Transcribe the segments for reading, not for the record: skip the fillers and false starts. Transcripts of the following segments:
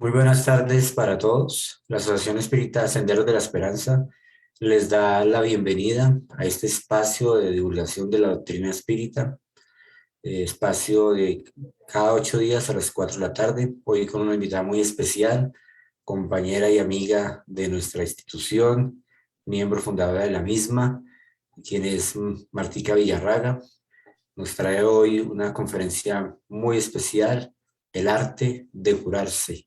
Muy buenas tardes para todos. La Asociación Espírita Senderos de la Esperanza les da la bienvenida a este espacio de divulgación de la doctrina espírita, espacio de cada 8 días a las 4 de la tarde, hoy con una invitada muy especial, compañera y amiga de nuestra institución, miembro fundadora de la misma, quien es Martica Villarraga. Nos trae hoy una conferencia muy especial, El arte de curarse.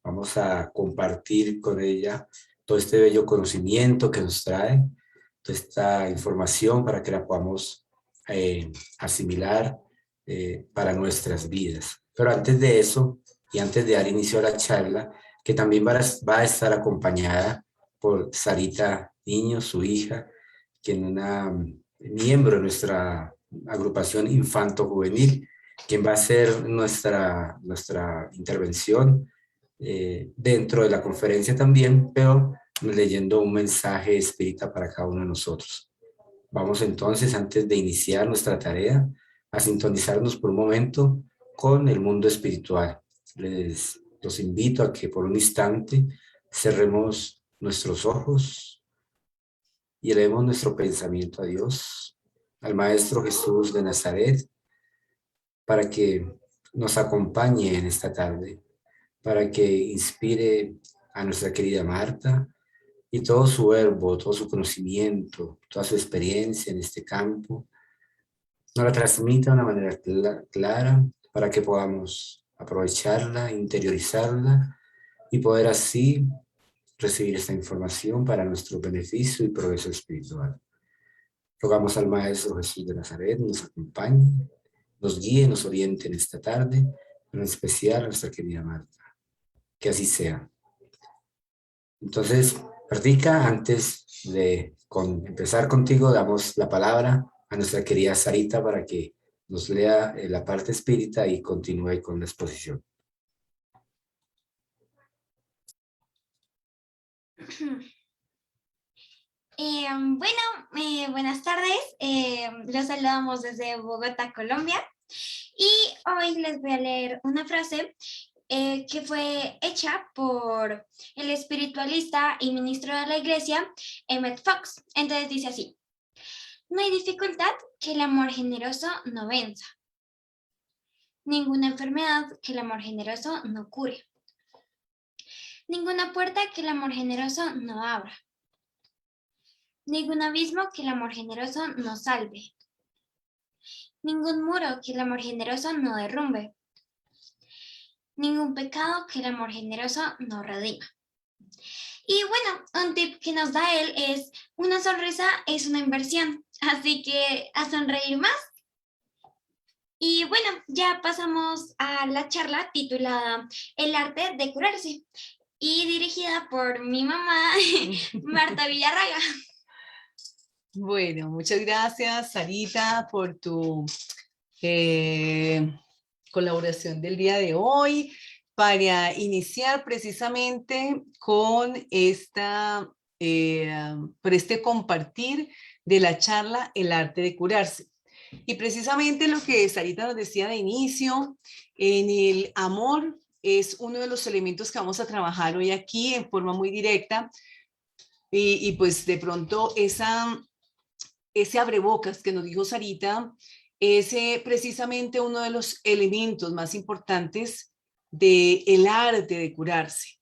Vamos a compartir con ella todo este bello conocimiento que nos trae, toda esta información para que la podamos asimilar para nuestras vidas. Pero antes de eso, y antes de dar inicio a la charla, que también va a estar acompañada por Sarita Niño, su hija, quien es una miembro de nuestra agrupación infanto-juvenil, quien va a ser nuestra intervención dentro de la conferencia también, pero leyendo un mensaje espírita para cada uno de nosotros. Vamos entonces, antes de iniciar nuestra tarea, a sintonizarnos por un momento con el mundo espiritual. Los invito a que por un instante cerremos nuestros ojos y elevemos nuestro pensamiento a Dios, al Maestro Jesús de Nazaret, para que nos acompañe en esta tarde, para que inspire a nuestra querida Marta y todo su verbo, todo su conocimiento, toda su experiencia en este campo, nos la transmita de una manera clara para que podamos aprovecharla, interiorizarla y poder así recibir esta información para nuestro beneficio y progreso espiritual. Rogamos al Maestro Jesús de Nazaret, nos acompañe, nos guíe, nos oriente en esta tarde, en especial a nuestra querida Marta. Que así sea. Entonces, Martica, antes de empezar contigo, damos la palabra a nuestra querida Sarita para que nos lea la parte espírita y continúe con la exposición. Buenas tardes. Los saludamos desde Bogotá, Colombia. Y hoy les voy a leer una frase que fue hecha por el espiritualista y ministro de la iglesia, Emmett Fox. Entonces dice así: no hay dificultad que el amor generoso no venza. Ninguna enfermedad que el amor generoso no cure. Ninguna puerta que el amor generoso no abra. Ningún abismo que el amor generoso no salve. Ningún muro que el amor generoso no derrumbe. Ningún pecado que el amor generoso no redima. Y bueno, un tip que nos da él es: una sonrisa es una inversión, así que a sonreír más. Y bueno, ya pasamos a la charla titulada El arte de curarse y dirigida por mi mamá, Marta Villarraga. Bueno, muchas gracias, Sarita, por tu colaboración del día de hoy para iniciar precisamente con por este compartir de la charla El arte de curarse. Y precisamente lo que Sarita nos decía de inicio, en el amor es uno de los elementos que vamos a trabajar hoy aquí en forma muy directa y pues de pronto ese abrebocas que nos dijo Sarita es precisamente uno de los elementos más importantes del arte de curarse.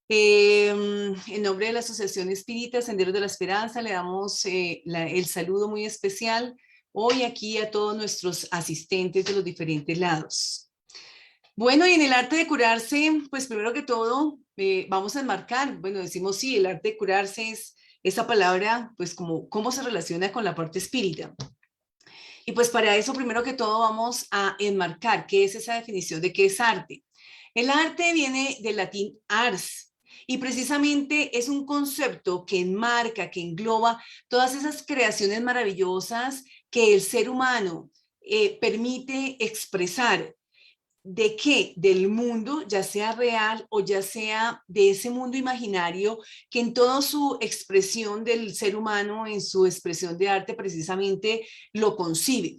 En nombre de la Asociación Espírita Senderos de la Esperanza le damos el saludo muy especial hoy aquí a todos nuestros asistentes de los diferentes lados. Bueno, y en el arte de curarse, pues primero que todo vamos a enmarcar, bueno, decimos sí, el arte de curarse es esa palabra, pues como cómo se relaciona con la parte espírita. Y pues para eso, primero que todo, vamos a enmarcar qué es esa definición de qué es arte. El arte viene del latín ars, y precisamente es un concepto que enmarca, que engloba todas esas creaciones maravillosas que el ser humano permite expresar. ¿De qué? Del mundo, ya sea real o ya sea de ese mundo imaginario que en toda su expresión del ser humano, en su expresión de arte precisamente lo concibe.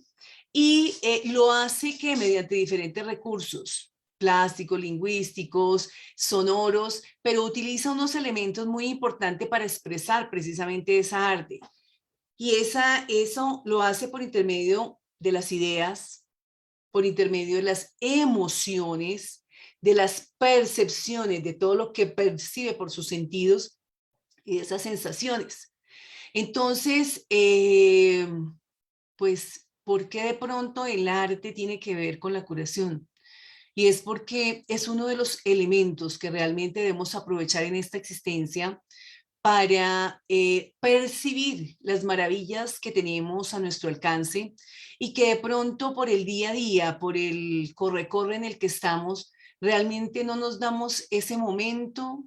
Y lo hace que mediante diferentes recursos plásticos, lingüísticos, sonoros, pero utiliza unos elementos muy importantes para expresar precisamente esa arte. Y eso lo hace por intermedio de las ideas, por intermedio de las emociones, de las percepciones, de todo lo que percibe por sus sentidos y de esas sensaciones. Entonces, pues, ¿por qué de pronto el arte tiene que ver con la curación? Y es porque es uno de los elementos que realmente debemos aprovechar en esta existencia para percibir las maravillas que tenemos a nuestro alcance y que de pronto por el día a día, por el corre-corre en el que estamos, realmente no nos damos ese momento,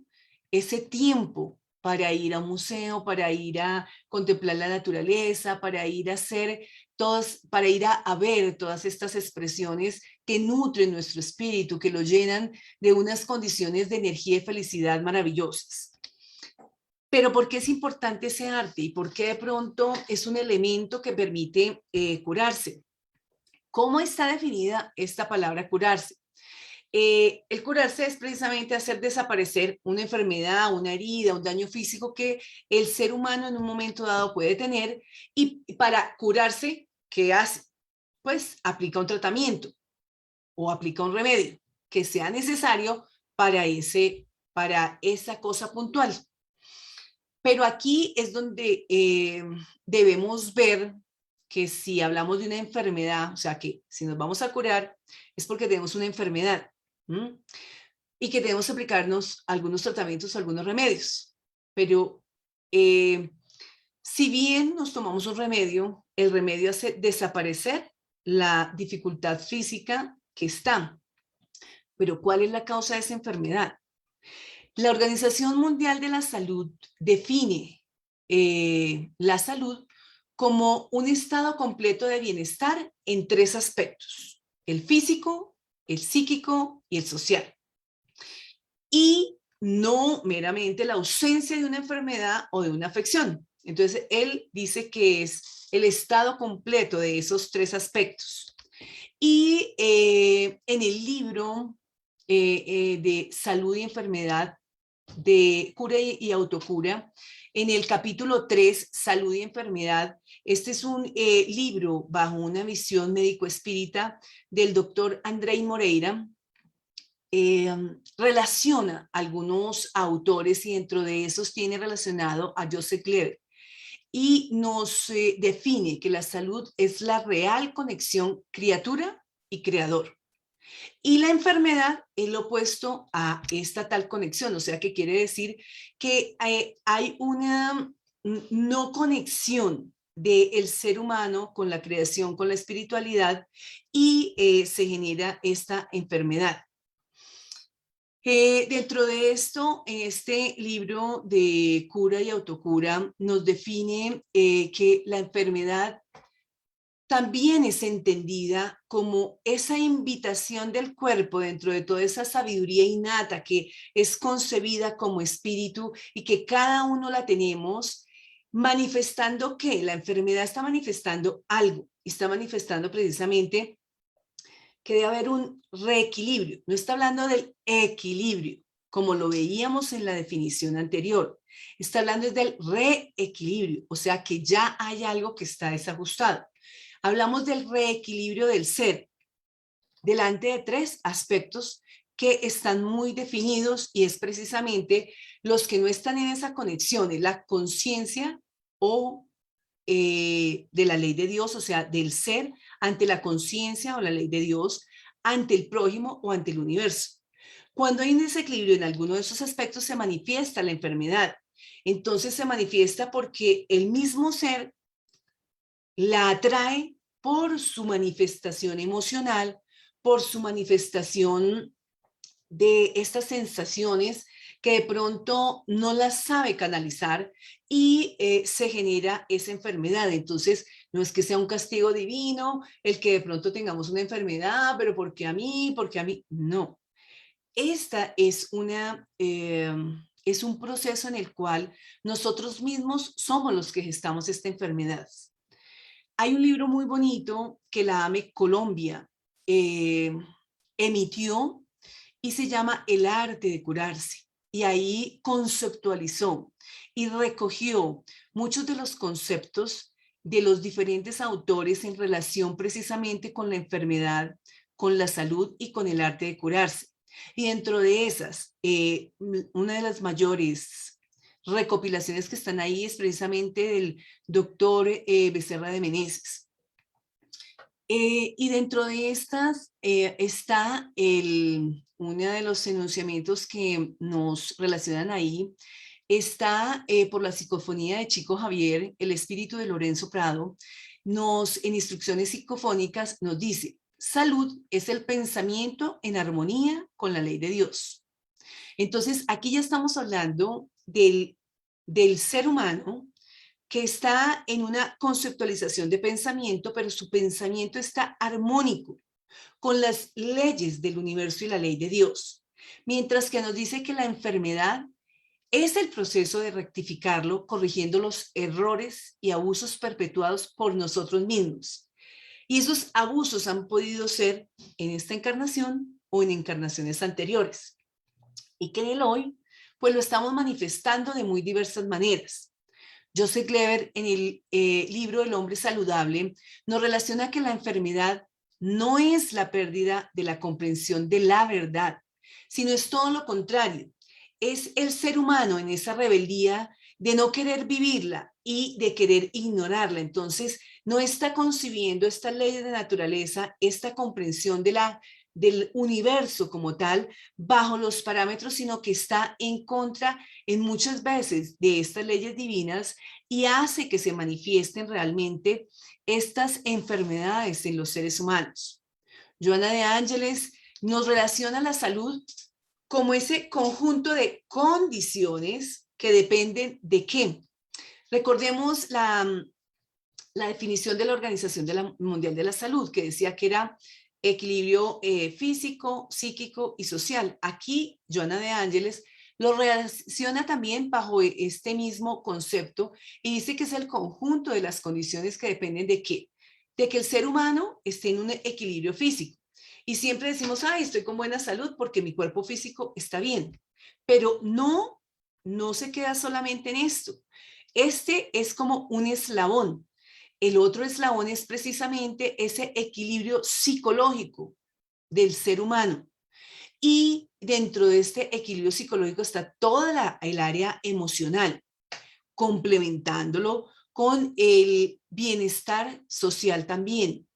ese tiempo para ir a un museo, para ir a contemplar la naturaleza, para ir a hacer para ir a ver todas estas expresiones que nutren nuestro espíritu, que lo llenan de unas condiciones de energía y felicidad maravillosas. Pero ¿por qué es importante ese arte y por qué de pronto es un elemento que permite curarse? ¿Cómo está definida esta palabra curarse? El curarse es precisamente hacer desaparecer una enfermedad, una herida, un daño físico que el ser humano en un momento dado puede tener, y para curarse, ¿qué hace? Pues aplica un tratamiento o aplica un remedio que sea necesario para esa cosa puntual. Pero aquí es donde debemos ver que si hablamos de una enfermedad, o sea, que si nos vamos a curar es porque tenemos una enfermedad, ¿m? Y que debemos aplicarnos algunos tratamientos, algunos remedios. Pero si bien nos tomamos un remedio, el remedio hace desaparecer la dificultad física que está. Pero ¿cuál es la causa de esa enfermedad? La Organización Mundial de la Salud define la salud como un estado completo de bienestar en 3 aspectos: el físico, el psíquico y el social. Y no meramente la ausencia de una enfermedad o de una afección. Entonces, él dice que es el estado completo de esos 3 aspectos. Y en el libro de Salud y Enfermedad, de Cura y Autocura, en el capítulo 3, Salud y Enfermedad, este es un libro bajo una visión médico-espírita del doctor Andrei Moreira, relaciona algunos autores y dentro de esos tiene relacionado a Joseph Gleber y nos define que la salud es la real conexión criatura y creador. Y la enfermedad es lo opuesto a esta tal conexión, o sea que quiere decir que hay una no conexión del ser humano con la creación, con la espiritualidad, y se genera esta enfermedad. Dentro de esto, este libro de Cura y Autocura nos define que la enfermedad también es entendida como esa invitación del cuerpo dentro de toda esa sabiduría innata que es concebida como espíritu y que cada uno la tenemos, manifestando que la enfermedad está manifestando algo, y está manifestando precisamente que debe haber un reequilibrio. No está hablando del equilibrio, como lo veíamos en la definición anterior. Está hablando del reequilibrio, o sea que ya hay algo que está desajustado. Hablamos del reequilibrio del ser delante de 3 aspectos que están muy definidos y es precisamente los que no están en esa conexión, es la conciencia o de la ley de Dios, o sea, del ser ante la conciencia o la ley de Dios, ante el prójimo o ante el universo. Cuando hay un desequilibrio en alguno de esos aspectos se manifiesta la enfermedad. Entonces se manifiesta porque el mismo ser la atrae por su manifestación emocional, por su manifestación de estas sensaciones que de pronto no las sabe canalizar y se genera esa enfermedad. Entonces, no es que sea un castigo divino el que de pronto tengamos una enfermedad, pero ¿por qué a mí? ¿Por qué a mí? No. Esta es es un proceso en el cual nosotros mismos somos los que gestamos esta enfermedad. Hay un libro muy bonito que la AME Colombia emitió y se llama El arte de curarse. Y ahí conceptualizó y recogió muchos de los conceptos de los diferentes autores en relación precisamente con la enfermedad, con la salud y con el arte de curarse. Y dentro de esas, una de las mayores recopilaciones que están ahí es precisamente del doctor Becerra de Meneses. Y dentro de estas está uno de los enunciamientos que nos relacionan ahí, está por la psicofonía de Chico Javier, el espíritu de Lorenzo Prado, en instrucciones psicofónicas nos dice: salud es el pensamiento en armonía con la ley de Dios. Entonces, aquí ya estamos hablando del ser humano que está en una conceptualización de pensamiento, pero su pensamiento está armónico con las leyes del universo y la ley de Dios. Mientras que nos dice que la enfermedad es el proceso de rectificarlo, corrigiendo los errores y abusos perpetuados por nosotros mismos. Y esos abusos han podido ser en esta encarnación o en encarnaciones anteriores. Y que en el hoy, pues lo estamos manifestando de muy diversas maneras. Joseph Kleber, en el libro El hombre saludable, nos relaciona que la enfermedad no es la pérdida de la comprensión de la verdad, sino es todo lo contrario. Es el ser humano en esa rebeldía de no querer vivirla y de querer ignorarla. Entonces, no está concibiendo esta ley de naturaleza, esta comprensión del universo como tal, bajo los parámetros, sino que está en contra en muchas veces de estas leyes divinas y hace que se manifiesten realmente estas enfermedades en los seres humanos. Joana de Ángeles nos relaciona la salud como ese conjunto de condiciones que dependen de qué. Recordemos la definición de la Organización Mundial de la Salud, que decía que era equilibrio físico, psíquico y social. Aquí, Joana de Ángeles lo relaciona también bajo este mismo concepto y dice que es el conjunto de las condiciones que dependen de qué. De que el ser humano esté en un equilibrio físico. Y siempre decimos, ay, estoy con buena salud porque mi cuerpo físico está bien. Pero no se queda solamente en esto. Este es como un eslabón. El otro eslabón es precisamente ese equilibrio psicológico del ser humano. Y dentro de este equilibrio psicológico está toda el área emocional, complementándolo con el bienestar social también.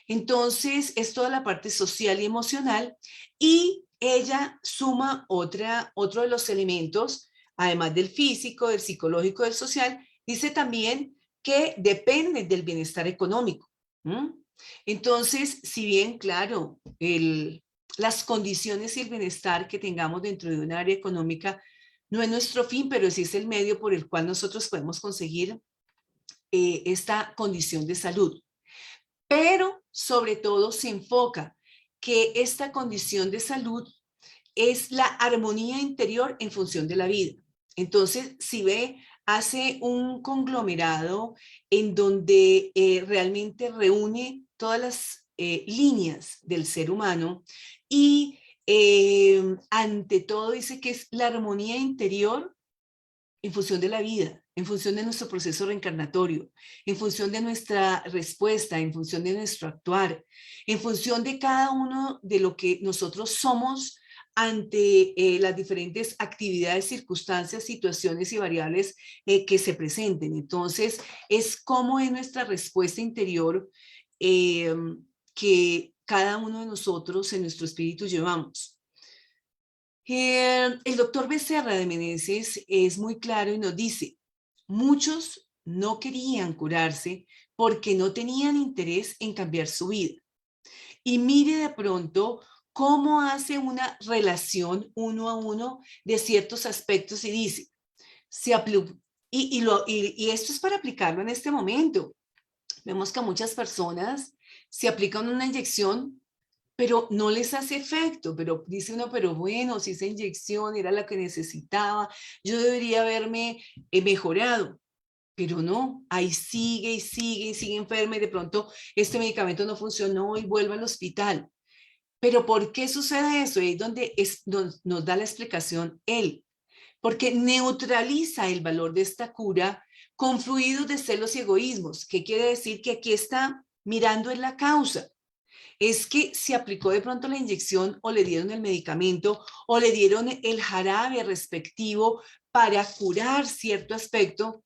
Entonces, es toda la parte social y emocional, y ella suma otro de los elementos, además del físico, del psicológico, del social, dice también que depende del bienestar económico. Entonces, si bien, claro, las condiciones y el bienestar que tengamos dentro de un área económica no es nuestro fin, pero sí es el medio por el cual nosotros podemos conseguir esta condición de salud. Pero sobre todo se enfoca que esta condición de salud es la armonía interior en función de la vida. Entonces, si ve, hace un conglomerado en donde realmente reúne todas las líneas del ser humano y ante todo dice que es la armonía interior en función de la vida, en función de nuestro proceso reencarnatorio, en función de nuestra respuesta, en función de nuestro actuar, en función de cada uno de lo que nosotros somos ante las diferentes actividades, circunstancias, situaciones y variables que se presenten. Entonces, es como en nuestra respuesta interior que cada uno de nosotros en nuestro espíritu llevamos. El doctor Becerra de Meneses es muy claro y nos dice: muchos no querían curarse porque no tenían interés en cambiar su vida. Y mire de pronto cómo hace una relación uno a uno de ciertos aspectos y dice, y esto es para aplicarlo en este momento. Vemos que a muchas personas se aplican una inyección, pero no les hace efecto, pero dice uno, pero bueno, si esa inyección era la que necesitaba, yo debería haberme mejorado, pero no, ahí sigue y sigue y sigue enferma y de pronto este medicamento no funcionó y vuelve al hospital. Pero ¿por qué sucede eso? Y es donde nos da la explicación él. Porque neutraliza el valor de esta cura con fluidos de celos y egoísmos. ¿Qué quiere decir? Que aquí está mirando en la causa. Es que se aplicó de pronto la inyección o le dieron el medicamento o le dieron el jarabe respectivo para curar cierto aspecto,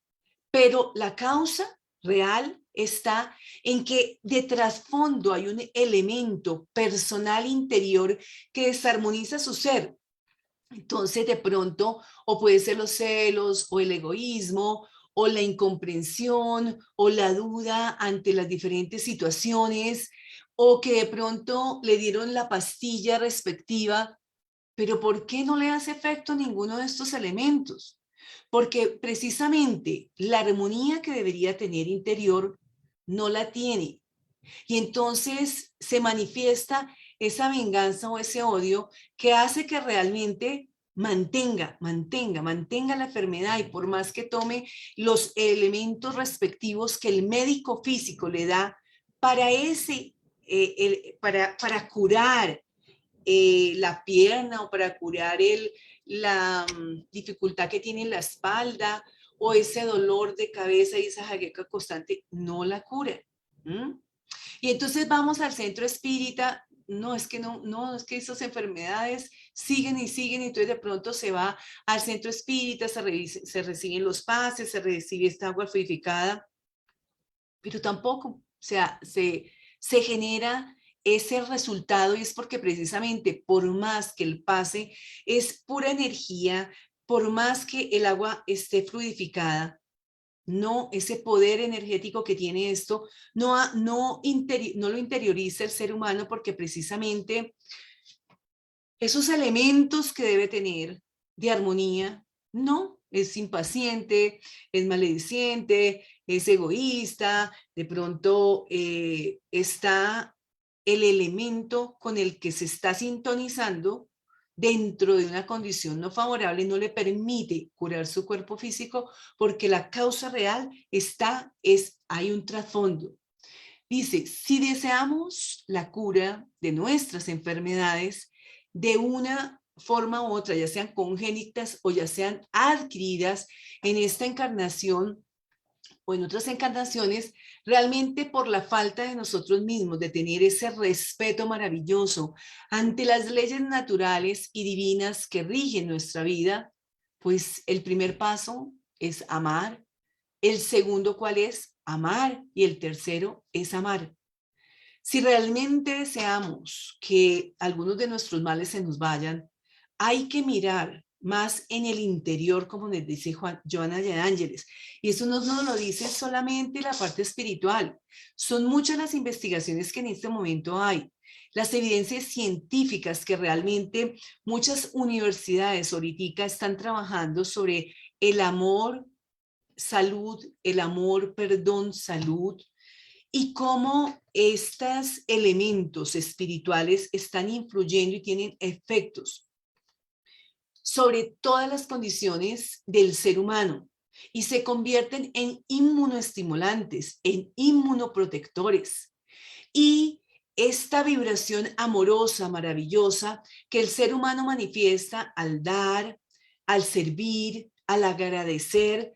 pero la causa real está en que de trasfondo hay un elemento personal interior que desarmoniza su ser. Entonces, de pronto, o puede ser los celos, o el egoísmo, o la incomprensión, o la duda ante las diferentes situaciones, o que de pronto le dieron la pastilla respectiva, pero ¿por qué no le hace efecto ninguno de estos elementos? Porque precisamente la armonía que debería tener interior no la tiene. Y entonces se manifiesta esa venganza o ese odio que hace que realmente mantenga la enfermedad, y por más que tome los elementos respectivos que el médico físico le da para para curar la pierna, o para curar la dificultad que tiene en la espalda, o ese dolor de cabeza y esa jaqueca constante, no la cura. Y entonces vamos al centro espírita. No, es que es que esas enfermedades siguen y siguen, y entonces de pronto se va al centro espírita, se reciben los pases, se recibe esta agua purificada, pero tampoco, o sea, se genera ese resultado, y es porque precisamente por más que el pase es pura energía, por más que el agua esté fluidificada, no, ese poder energético que tiene esto, no lo interioriza el ser humano, porque precisamente esos elementos que debe tener de armonía, no, es impaciente, es malediciente, es egoísta, de pronto está el elemento con el que se está sintonizando dentro de una condición no favorable, no le permite curar su cuerpo físico, porque la causa real hay un trasfondo. Dice, si deseamos la cura de nuestras enfermedades de una forma u otra, ya sean congénitas o ya sean adquiridas en esta encarnación o en otras encarnaciones, realmente por la falta de nosotros mismos, de tener ese respeto maravilloso ante las leyes naturales y divinas que rigen nuestra vida, pues el primer paso es amar. El segundo, ¿cuál es? Amar. Y el tercero es amar. Si realmente deseamos que algunos de nuestros males se nos vayan, hay que mirar más en el interior, como nos dice Johanna de Ángeles. Y eso no nos lo dice solamente la parte espiritual. Son muchas las investigaciones que en este momento hay, las evidencias científicas que realmente muchas universidades ahorita están trabajando sobre el amor, salud, el amor, perdón, salud, y cómo estos elementos espirituales están influyendo y tienen efectos sobre todas las condiciones del ser humano, y se convierten en inmunoestimulantes, en inmunoprotectores. Y esta vibración amorosa, maravillosa, que el ser humano manifiesta al dar, al servir, al agradecer,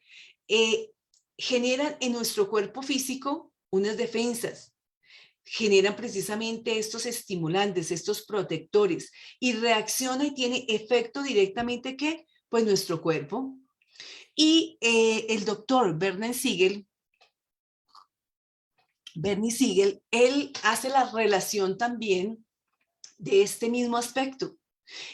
generan en nuestro cuerpo físico unas defensas, generan precisamente estos estimulantes, estos protectores, y reacciona y tiene efecto directamente, ¿qué? Pues nuestro cuerpo. Y el doctor Bernie Siegel, él hace la relación también de este mismo aspecto.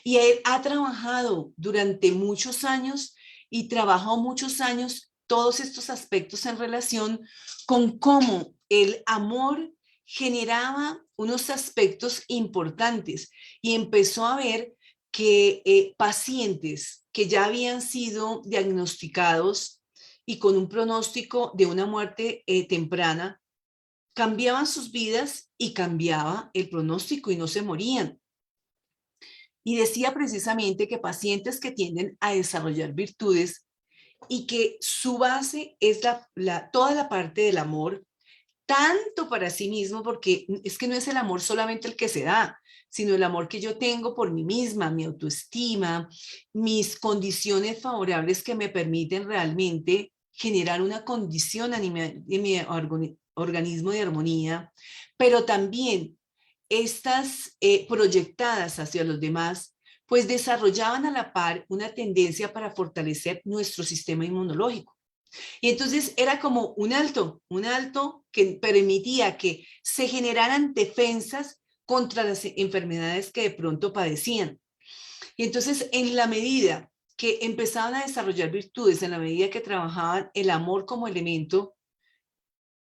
Y él ha trabajado durante muchos años y trabajó muchos años todos estos aspectos en relación con cómo el amor generaba unos aspectos importantes, y empezó a ver que pacientes que ya habían sido diagnosticados y con un pronóstico de una muerte temprana, cambiaban sus vidas y cambiaba el pronóstico y no se morían. Y decía precisamente que pacientes que tienden a desarrollar virtudes y que su base es toda la parte del amor, tanto para sí mismo, porque es que no es el amor solamente el que se da, sino el amor que yo tengo por mí misma, mi autoestima, mis condiciones favorables que me permiten realmente generar una condición en mi organismo de armonía, pero también estas proyectadas hacia los demás, pues desarrollaban a la par una tendencia para fortalecer nuestro sistema inmunológico. Y entonces era como un alto que permitía que se generaran defensas contra las enfermedades que de pronto padecían. Y entonces, en la medida que empezaban a desarrollar virtudes, en la medida que trabajaban el amor como elemento,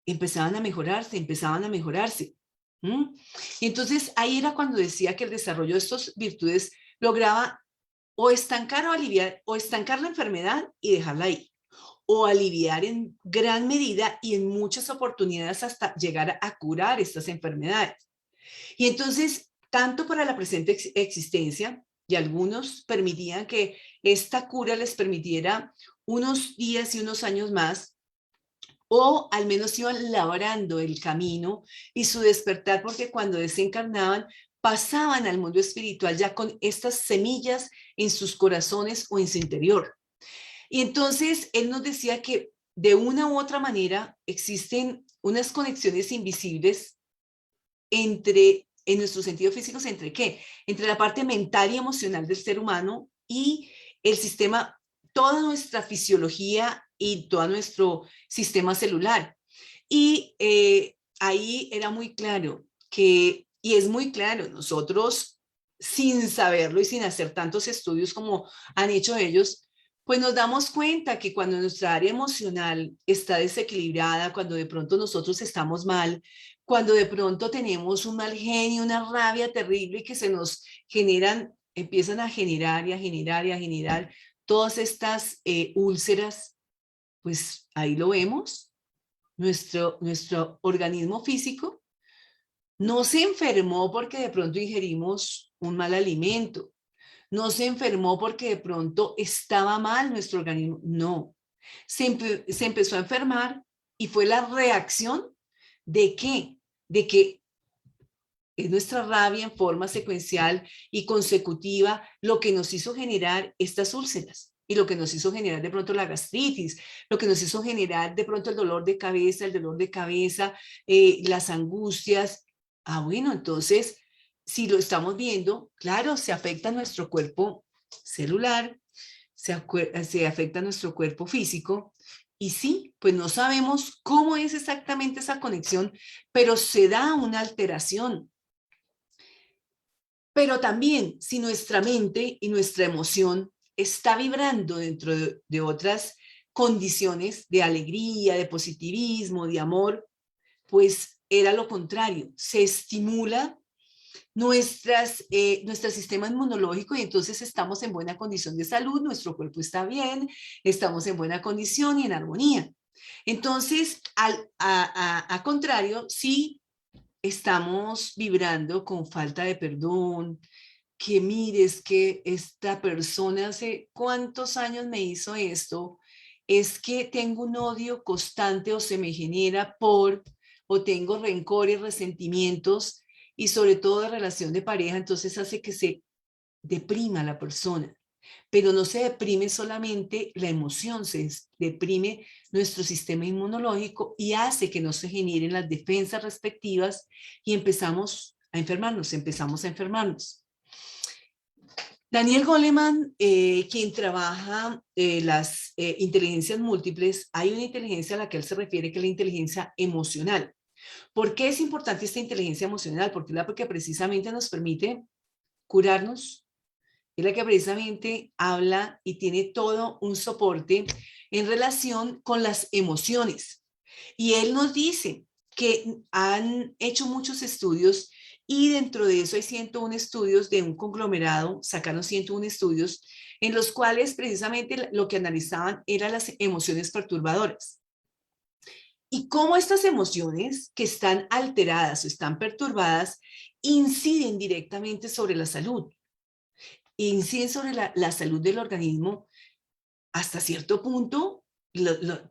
empezaban a mejorarse. Y entonces ahí era cuando decía que el desarrollo de estas virtudes lograba o estancar o aliviar, o estancar la enfermedad y dejarla ahí, o aliviar en gran medida y en muchas oportunidades hasta llegar a curar estas enfermedades. Y entonces, tanto para la presente existencia, y algunos permitían que esta cura les permitiera unos días y unos años más, o al menos iban labrando el camino y su despertar, porque cuando desencarnaban, pasaban al mundo espiritual ya con estas semillas en sus corazones o en su interior. Y entonces él nos decía que de una u otra manera existen unas conexiones invisibles en nuestros sentidos físicos, ¿entre qué? Entre la parte mental y emocional del ser humano y el sistema, toda nuestra fisiología y todo nuestro sistema celular. Y ahí era muy claro que, y es muy claro, nosotros sin saberlo y sin hacer tantos estudios como han hecho ellos, pues nos damos cuenta que cuando nuestra área emocional está desequilibrada, cuando de pronto nosotros estamos mal, cuando de pronto tenemos un mal genio, una rabia terrible que se nos generan, empiezan a generar y a generar y a generar todas estas úlceras, pues ahí lo vemos, nuestro organismo físico no se enfermó porque de pronto ingerimos un mal alimento, no se enfermó porque de pronto estaba mal nuestro organismo, no. Se empezó a enfermar y fue la reacción de ¿qué? De que es nuestra rabia en forma secuencial y consecutiva lo que nos hizo generar estas úlceras y lo que nos hizo generar de pronto la gastritis, lo que nos hizo generar de pronto el dolor de cabeza, las angustias. Ah, bueno, entonces, si lo estamos viendo, claro, se afecta nuestro cuerpo celular, se afecta nuestro cuerpo físico, y sí, pues no sabemos cómo es exactamente esa conexión, pero se da una alteración. Pero también si nuestra mente y nuestra emoción está vibrando dentro de otras condiciones de alegría, de positivismo, de amor, pues era lo contrario, se estimula nuestro sistema inmunológico y entonces estamos en buena condición de salud, nuestro cuerpo está bien, estamos en buena condición y en armonía. Entonces, a contrario, si estamos vibrando con falta de perdón, que mires que esta persona hace cuántos años me hizo esto, es que tengo un odio constante o se me genera o tengo rencores, resentimientos y sobre todo de relación de pareja, entonces hace que se deprima la persona. Pero no se deprime solamente la emoción, se deprime nuestro sistema inmunológico y hace que no se generen las defensas respectivas y empezamos a enfermarnos. Daniel Goleman, quien trabaja las inteligencias múltiples, hay una inteligencia a la que él se refiere que es la inteligencia emocional. ¿Por qué es importante esta inteligencia emocional? Porque es la que precisamente nos permite curarnos, es la que precisamente habla y tiene todo un soporte en relación con las emociones. Y él nos dice que han hecho muchos estudios y dentro de eso hay 101 estudios de un conglomerado, sacaron 101 estudios en los cuales precisamente lo que analizaban eran las emociones perturbadoras. Y cómo estas emociones que están alteradas o están perturbadas inciden directamente sobre la salud. Inciden sobre la salud del organismo hasta cierto punto,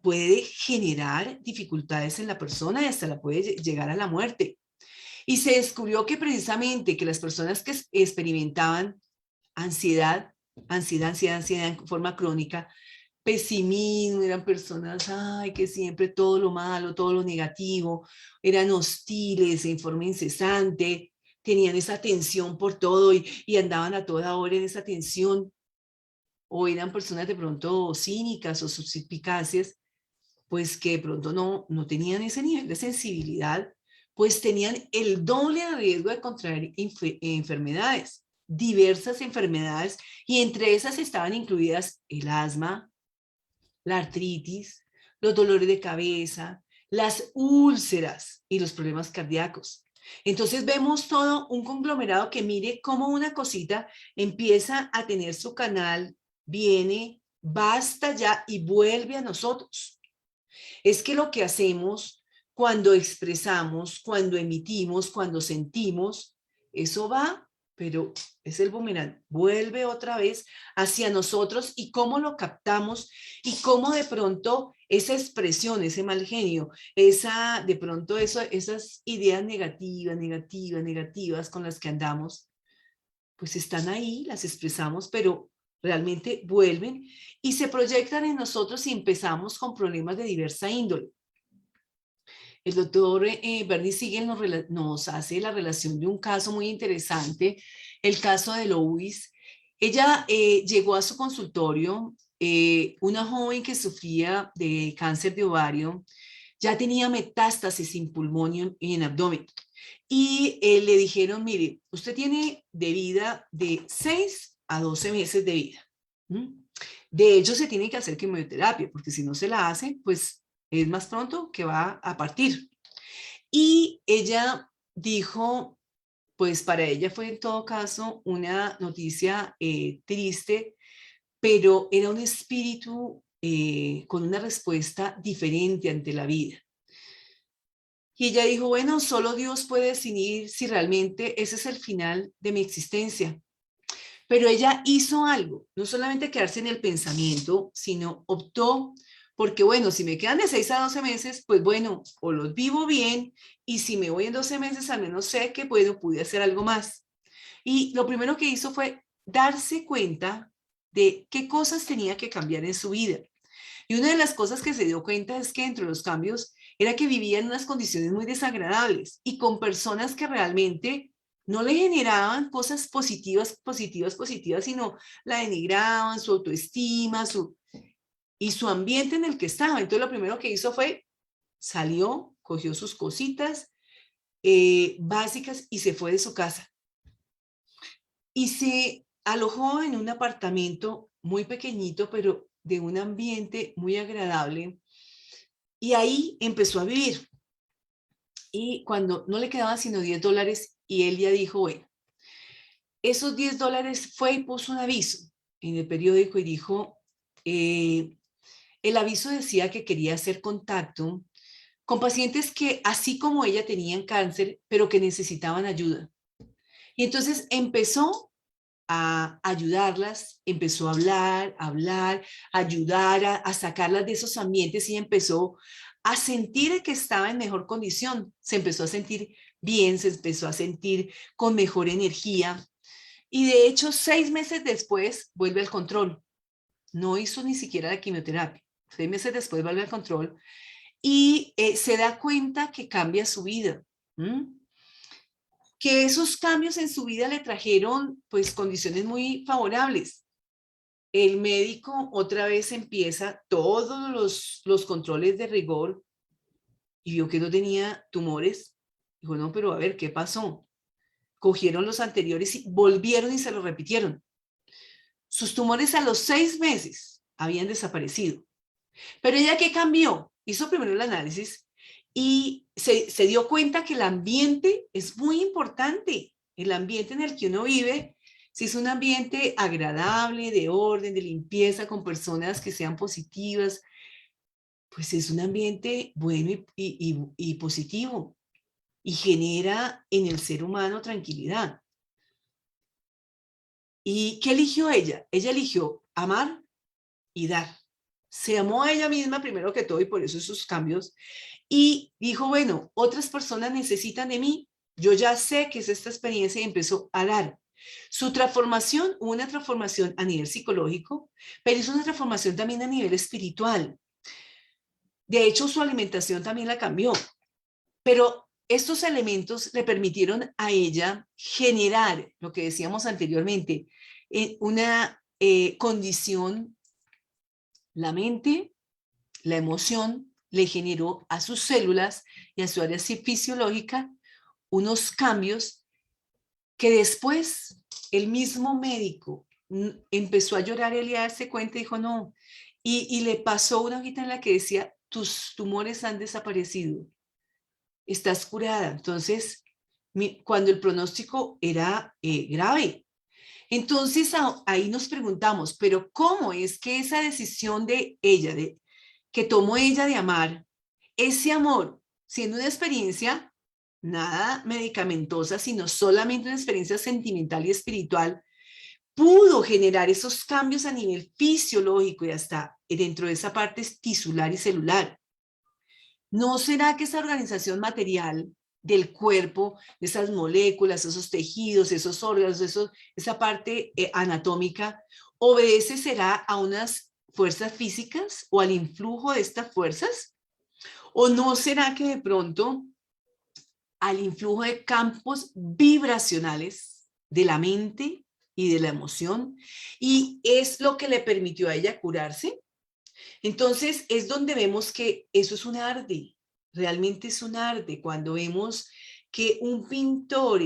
puede generar dificultades en la persona y hasta la puede llegar a la muerte. Y se descubrió que precisamente que las personas que experimentaban ansiedad en forma crónica, pesimismo, eran personas, ay, que siempre todo lo malo, todo lo negativo, eran hostiles en forma incesante, tenían esa tensión por todo y andaban a toda hora en esa tensión, o eran personas de pronto cínicas o suspicacias, pues que de pronto no tenían ese nivel de sensibilidad, pues tenían el doble de riesgo de contraer enfermedades, diversas enfermedades, y entre esas estaban incluidas el asma, la artritis, los dolores de cabeza, las úlceras y los problemas cardíacos. Entonces vemos todo un conglomerado que mire cómo una cosita empieza a tener su canal, viene, basta ya y vuelve a nosotros. Es que lo que hacemos cuando expresamos, cuando emitimos, cuando sentimos, eso va, pero es el boomerang, vuelve otra vez hacia nosotros y cómo lo captamos y cómo de pronto esa expresión, ese mal genio, de pronto esas ideas negativas con las que andamos, pues están ahí, las expresamos, pero realmente vuelven y se proyectan en nosotros y empezamos con problemas de diversa índole. El doctor Bernie Siegel nos hace la relación de un caso muy interesante, el caso de Louise. Ella llegó a su consultorio, una joven que sufría de cáncer de ovario, ya tenía metástasis en pulmón y en abdomen. Y le dijeron, mire, usted tiene de vida de 6 a 12 meses de vida. De hecho, se tiene que hacer quimioterapia, porque si no se la hace, pues es más pronto que va a partir. Y ella dijo, pues para ella fue en todo caso una noticia triste, pero era un espíritu con una respuesta diferente ante la vida. Y ella dijo, bueno, solo Dios puede decidir si realmente ese es el final de mi existencia. Pero ella hizo algo, no solamente quedarse en el pensamiento, sino optó porque, bueno, si me quedan de 6 a 12 meses, pues bueno, o los vivo bien, y si me voy en 12 meses, al menos sé que, bueno, pude hacer algo más. Y lo primero que hizo fue darse cuenta de qué cosas tenía que cambiar en su vida. Y una de las cosas que se dio cuenta es que entre los cambios era que vivía en unas condiciones muy desagradables y con personas que realmente no le generaban cosas positivas, sino la denigraban, su autoestima, y su ambiente en el que estaba. Entonces lo primero que hizo fue, salió, cogió sus cositas básicas y se fue de su casa. Y se alojó en un apartamento muy pequeñito, pero de un ambiente muy agradable. Y ahí empezó a vivir. Y cuando no le quedaban sino $10, y él ya dijo, bueno, esos $10 fue y puso un aviso en el periódico y dijo, el aviso decía que quería hacer contacto con pacientes que así como ella tenían cáncer, pero que necesitaban ayuda. Y entonces empezó a ayudarlas, empezó a ayudar a sacarlas de esos ambientes y empezó a sentir que estaba en mejor condición, se empezó a sentir bien, se empezó a sentir con mejor energía y de hecho 6 meses después vuelve al control, no hizo ni siquiera la quimioterapia, 6 meses después vuelve al control y se da cuenta que cambia su vida. Que esos cambios en su vida le trajeron pues condiciones muy favorables. El médico otra vez empieza todos los controles de rigor y vio que no tenía tumores. Dijo, no, pero a ver, ¿qué pasó? Cogieron los anteriores y volvieron y se lo repitieron. Sus tumores a los 6 meses habían desaparecido. Pero ella, ¿qué cambió? Hizo primero el análisis y se dio cuenta que el ambiente es muy importante. El ambiente en el que uno vive, si es un ambiente agradable, de orden, de limpieza, con personas que sean positivas, pues es un ambiente bueno y positivo y genera en el ser humano tranquilidad. ¿Y qué eligió ella? Ella eligió amar y dar. Se amó a ella misma primero que todo y por eso esos cambios. Y dijo, bueno, otras personas necesitan de mí, yo ya sé que es esta experiencia y empezó a dar. Su transformación, una transformación a nivel psicológico, pero es una transformación también a nivel espiritual. De hecho, su alimentación también la cambió, pero estos elementos le permitieron a ella generar lo que decíamos anteriormente, una condición, la mente, la emoción, le generó a sus células y a su área fisiológica unos cambios que después el mismo médico empezó a llorar, él y a darse cuenta y dijo no, y le pasó una hojita en la que decía, tus tumores han desaparecido, estás curada. Entonces, cuando el pronóstico era grave. Entonces, ahí nos preguntamos, pero ¿cómo es que esa decisión de ella, que tomó ella de amar, ese amor, siendo una experiencia nada medicamentosa, sino solamente una experiencia sentimental y espiritual, pudo generar esos cambios a nivel fisiológico y hasta dentro de esa parte tisular y celular? ¿No será que esa organización material del cuerpo, de esas moléculas, esos tejidos, esos órganos, esa parte anatómica, obedece será a unas fuerzas físicas o al influjo de estas fuerzas? ¿O no será que de pronto al influjo de campos vibracionales de la mente y de la emoción, y es lo que le permitió a ella curarse? Entonces es donde vemos que eso es un arte, realmente es un arte, cuando vemos que un pintor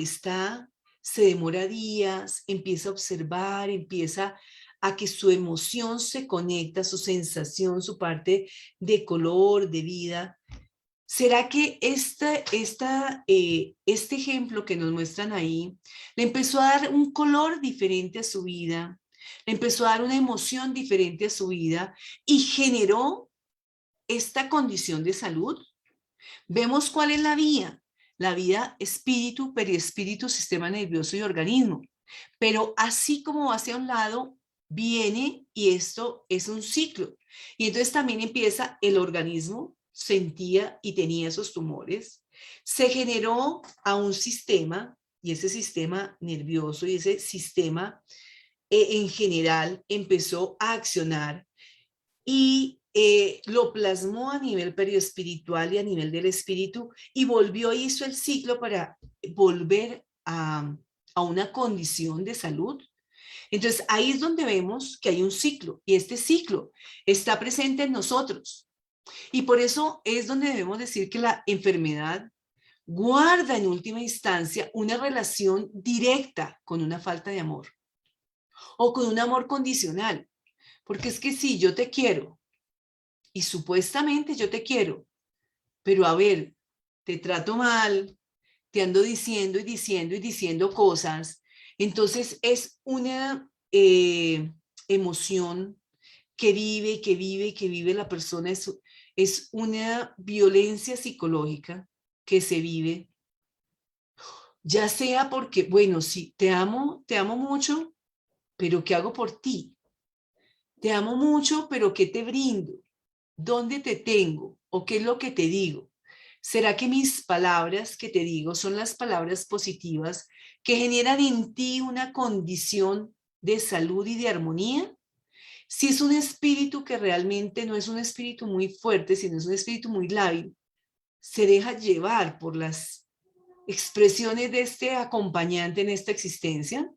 se demora días, empieza a observar, empieza a que su emoción se conecta, su sensación, su parte de color, de vida. ¿Será que este ejemplo que nos muestran ahí le empezó a dar un color diferente a su vida, le empezó a dar una emoción diferente a su vida y generó esta condición de salud? Vemos cuál es la vía espíritu, periespíritu, sistema nervioso y organismo. Pero así como va hacia un lado, viene y esto es un ciclo. Y entonces también empieza el organismo, sentía y tenía esos tumores, se generó a un sistema y ese sistema nervioso y ese sistema en general empezó a accionar y lo plasmó a nivel perioespiritual y a nivel del espíritu y volvió, hizo el ciclo para volver a una condición de salud. Entonces ahí es donde vemos que hay un ciclo y este ciclo está presente en nosotros. Y por eso es donde debemos decir que la enfermedad guarda en última instancia una relación directa con una falta de amor o con un amor condicional. Porque es que sí, yo te quiero y supuestamente yo te quiero, pero a ver, te trato mal, te ando diciendo y diciendo y diciendo cosas. Entonces es una emoción que vive y que vive y que vive la persona. Es una violencia psicológica que se vive, ya sea porque, bueno, sí, te amo mucho, pero ¿qué hago por ti? Te amo mucho, pero ¿qué te brindo? ¿Dónde te tengo? ¿O qué es lo que te digo? ¿Será que mis palabras que te digo son las palabras positivas que generan en ti una condición de salud y de armonía? Si es un espíritu que realmente no es un espíritu muy fuerte, sino es un espíritu muy lábil, se deja llevar por las expresiones de este acompañante en esta existencia,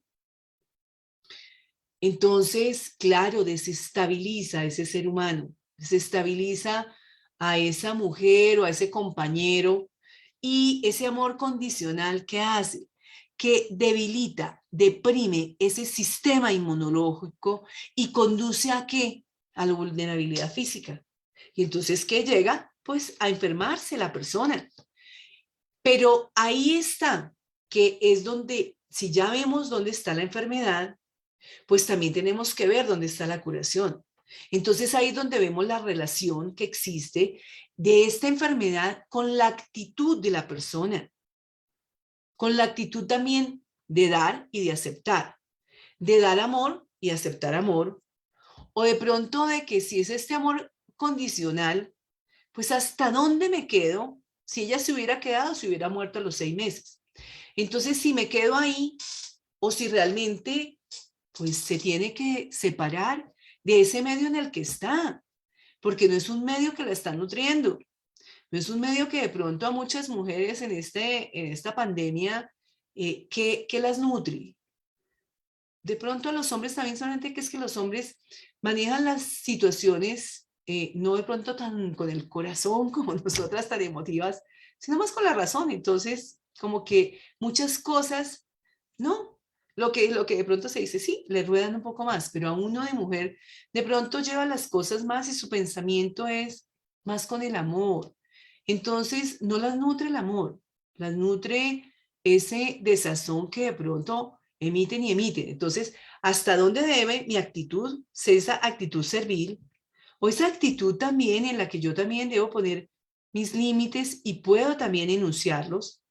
entonces, claro, desestabiliza a ese ser humano, desestabiliza a esa mujer o a ese compañero, y ese amor condicional que hace, que debilita, deprime ese sistema inmunológico y conduce ¿a qué? A la vulnerabilidad física. Y entonces, ¿qué llega? Pues a enfermarse la persona. Pero ahí está, que es donde, si ya vemos dónde está la enfermedad, pues también tenemos que ver dónde está la curación. Entonces ahí es donde vemos la relación que existe de esta enfermedad con la actitud de la persona, con la actitud también de dar y de aceptar, de dar amor y aceptar amor, o de pronto de que si es este amor condicional, pues hasta dónde me quedo. Si ella se hubiera quedado, se hubiera muerto a los 6 meses. Entonces, si me quedo ahí o si realmente pues se tiene que separar de ese medio en el que está, porque no es un medio que la está nutriendo, no es un medio que de pronto a muchas mujeres en esta pandemia, que las nutre. De pronto a los hombres también, solamente que es que los hombres manejan las situaciones no de pronto tan con el corazón como nosotras, tan emotivas, sino más con la razón. Entonces, como que muchas cosas, no, lo que de pronto se dice, sí, le ruedan un poco más, pero a uno de mujer de pronto lleva las cosas más y su pensamiento es más con el amor. Entonces, no las nutre el amor, las nutre ese desazón que de pronto emiten y emiten. Entonces, ¿hasta dónde debe mi actitud ser esa actitud servil? O esa actitud también en la que yo también debo poner mis límites y puedo también enunciarlos.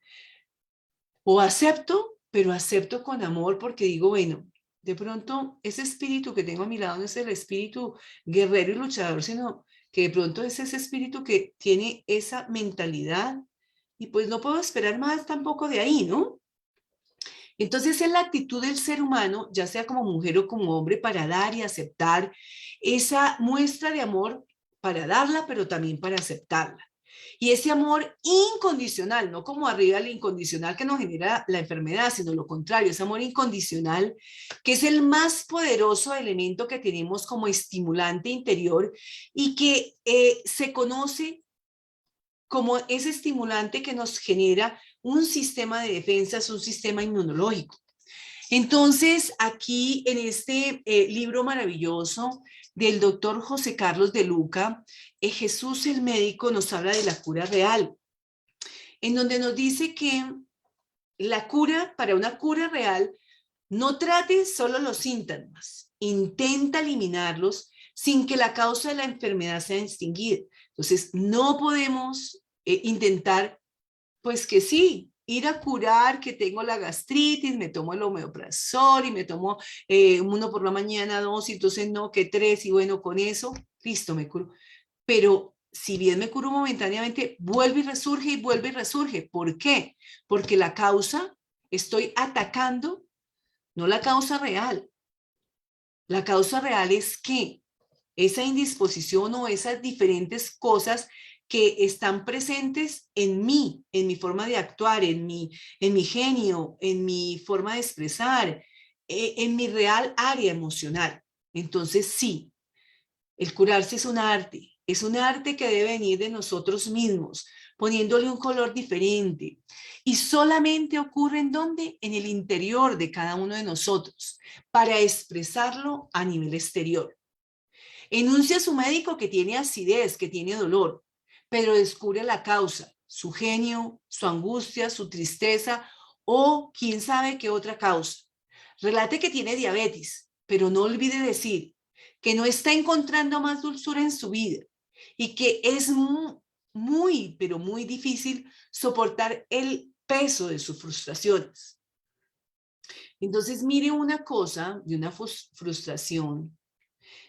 O acepto, pero acepto con amor porque digo, bueno, de pronto ese espíritu que tengo a mi lado no es el espíritu guerrero y luchador, sino que de pronto es ese espíritu que tiene esa mentalidad y pues no puedo esperar más tampoco de ahí, ¿no? Entonces es la actitud del ser humano, ya sea como mujer o como hombre, para dar y aceptar esa muestra de amor, para darla, pero también para aceptarla. Y ese amor incondicional, no como arriba el incondicional que nos genera la enfermedad, sino lo contrario, ese amor incondicional, que es el más poderoso elemento que tenemos como estimulante interior y que se conoce como ese estimulante que nos genera un sistema de defensas, un sistema inmunológico. Entonces, aquí en este libro maravilloso del doctor José Carlos de Luca, Jesús el médico nos habla de la cura real, en donde nos dice que la cura, para una cura real, no trate solo los síntomas, intenta eliminarlos sin que la causa de la enfermedad sea extinguida. Entonces, no podemos intentar, pues que sí, ir a curar que tengo la gastritis, me tomo el omeprazol y me tomo uno por la mañana, dos, y entonces no, que tres, y bueno, con eso, listo, me curo. Pero si bien me curo momentáneamente, vuelve y resurge y vuelve y resurge. ¿Por qué? Porque la causa, estoy atacando, no la causa real. La causa real es que esa indisposición o esas diferentes cosas que están presentes en mí, en mi forma de actuar, en mi genio, en mi forma de expresar, en mi real área emocional. Entonces, sí, el curarse es un arte que debe venir de nosotros mismos, poniéndole un color diferente. Y solamente ocurre en dónde? En el interior de cada uno de nosotros, para expresarlo a nivel exterior. Enuncia a su médico que tiene acidez, que tiene dolor, pero descubre la causa, su genio, su angustia, su tristeza o quién sabe qué otra causa. Relate que tiene diabetes, pero no olvide decir que no está encontrando más dulzura en su vida y que es muy, pero muy difícil soportar el peso de sus frustraciones. Entonces, mire una cosa de una frustración,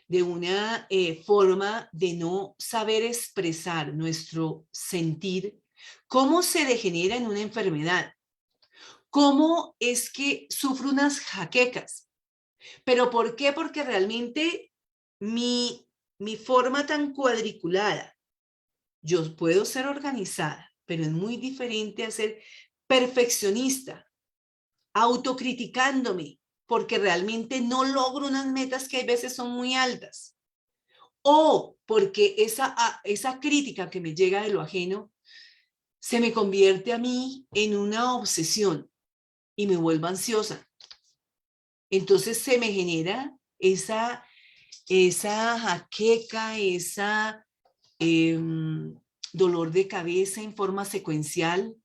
de una forma de no saber expresar nuestro sentir, cómo se degenera en una enfermedad, cómo es que sufro unas jaquecas. ¿Pero por qué? Porque realmente mi forma tan cuadriculada, yo puedo ser organizada, pero es muy diferente a ser perfeccionista, autocriticándome, porque realmente no logro unas metas que a veces son muy altas. O porque esa crítica que me llega de lo ajeno se me convierte a mí en una obsesión y me vuelvo ansiosa. Entonces se me genera esa jaqueca, esa dolor de cabeza en forma secuencial.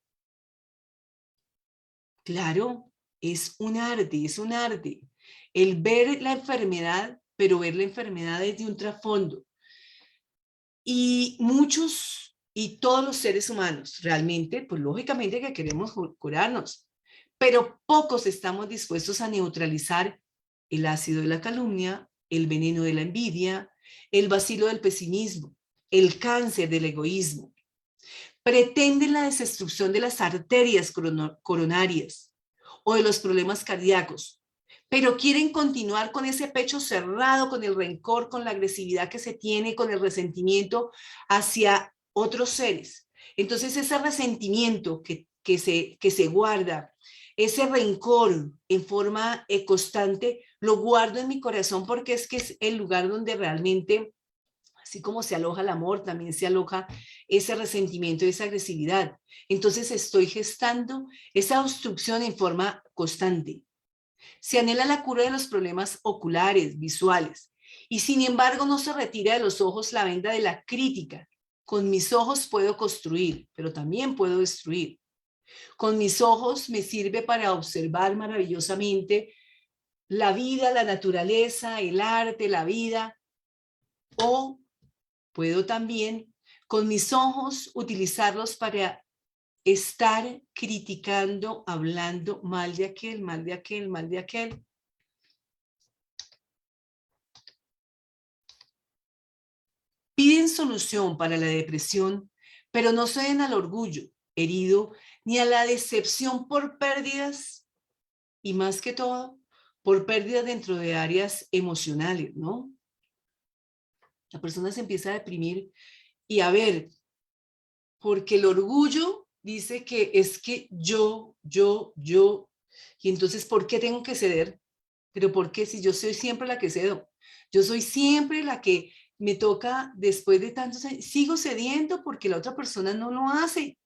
Claro, es un arte, es un arte. El ver la enfermedad, pero ver la enfermedad desde un trasfondo. Y muchos y todos los seres humanos, realmente, pues lógicamente que queremos curarnos, pero pocos estamos dispuestos a neutralizar el ácido de la calumnia, el veneno de la envidia, el bacilo del pesimismo, el cáncer del egoísmo. pretenden la destrucción de las arterias coronarias o de los problemas cardíacos, pero quieren continuar con ese pecho cerrado, con el rencor, con la agresividad que se tiene, con el resentimiento hacia otros seres. Entonces ese resentimiento que se guarda, ese rencor en forma constante, lo guardo en mi corazón porque es que es el lugar donde realmente, así como se aloja el amor, también se aloja ese resentimiento y esa agresividad. Entonces estoy gestando esa obstrucción en forma constante. Se anhela la cura de los problemas oculares, visuales, y sin embargo no se retira de los ojos la venda de la crítica. Con mis ojos puedo construir, pero también puedo destruir. Con mis ojos me sirve para observar maravillosamente la vida, la naturaleza, el arte, la vida, o puedo también con mis ojos utilizarlos para estar criticando, hablando mal de aquel, mal de aquel, mal de aquel. Piden solución para la depresión, pero no ceden al orgullo herido ni a la decepción por pérdidas y más que todo por pérdidas dentro de áreas emocionales, ¿no? La persona se empieza a deprimir y a ver, porque el orgullo dice que es que yo, y entonces, ¿por qué tengo que ceder? Pero ¿por qué si yo soy siempre la que cedo? Yo soy siempre la que me toca después de tantos años, sigo cediendo porque la otra persona no lo hace.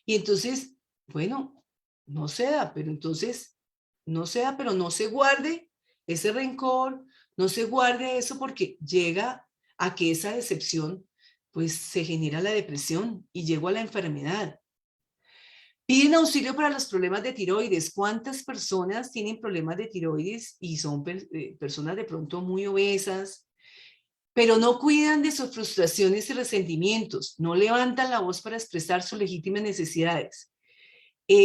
Y entonces, bueno, no ceda, pero entonces, no ceda, pero no se guarde ese rencor, no se guarde eso porque llega a que esa decepción pues se genera la depresión y llego a la enfermedad. Piden auxilio para los problemas de tiroides. ¿Cuántas personas tienen problemas de tiroides y son personas de pronto muy obesas, pero no cuidan de sus frustraciones y resentimientos? No levantan la voz para expresar sus legítimas necesidades.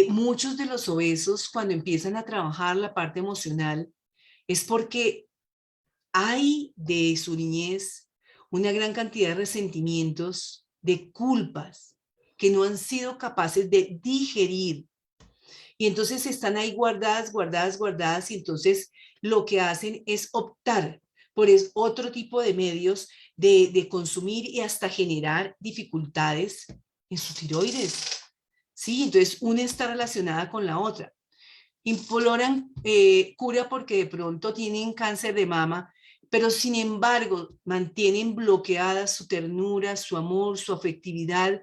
Muchos de los obesos, cuando empiezan a trabajar la parte emocional, es porque hay de su niñez una gran cantidad de resentimientos, de culpas que no han sido capaces de digerir. Y entonces están ahí guardadas, guardadas, guardadas, y entonces lo que hacen es optar por otro tipo de medios de consumir y hasta generar dificultades en su tiroides. Sí, entonces una está relacionada con la otra. Imploran cura porque de pronto tienen cáncer de mama, pero sin embargo mantienen bloqueada su ternura, su amor, su afectividad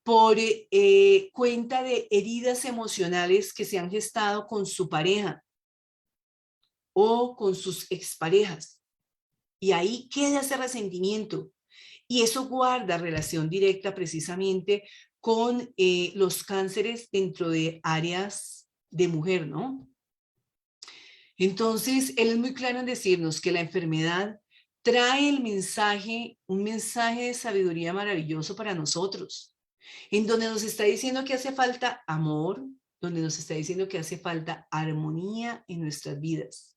por cuenta de heridas emocionales que se han gestado con su pareja o con sus exparejas. Y ahí queda ese resentimiento. Y eso guarda relación directa precisamente con los cánceres dentro de áreas de mujer, ¿no? Entonces, él es muy claro en decirnos que la enfermedad trae el mensaje, un mensaje de sabiduría maravilloso para nosotros, en donde nos está diciendo que hace falta amor, donde nos está diciendo que hace falta armonía en nuestras vidas.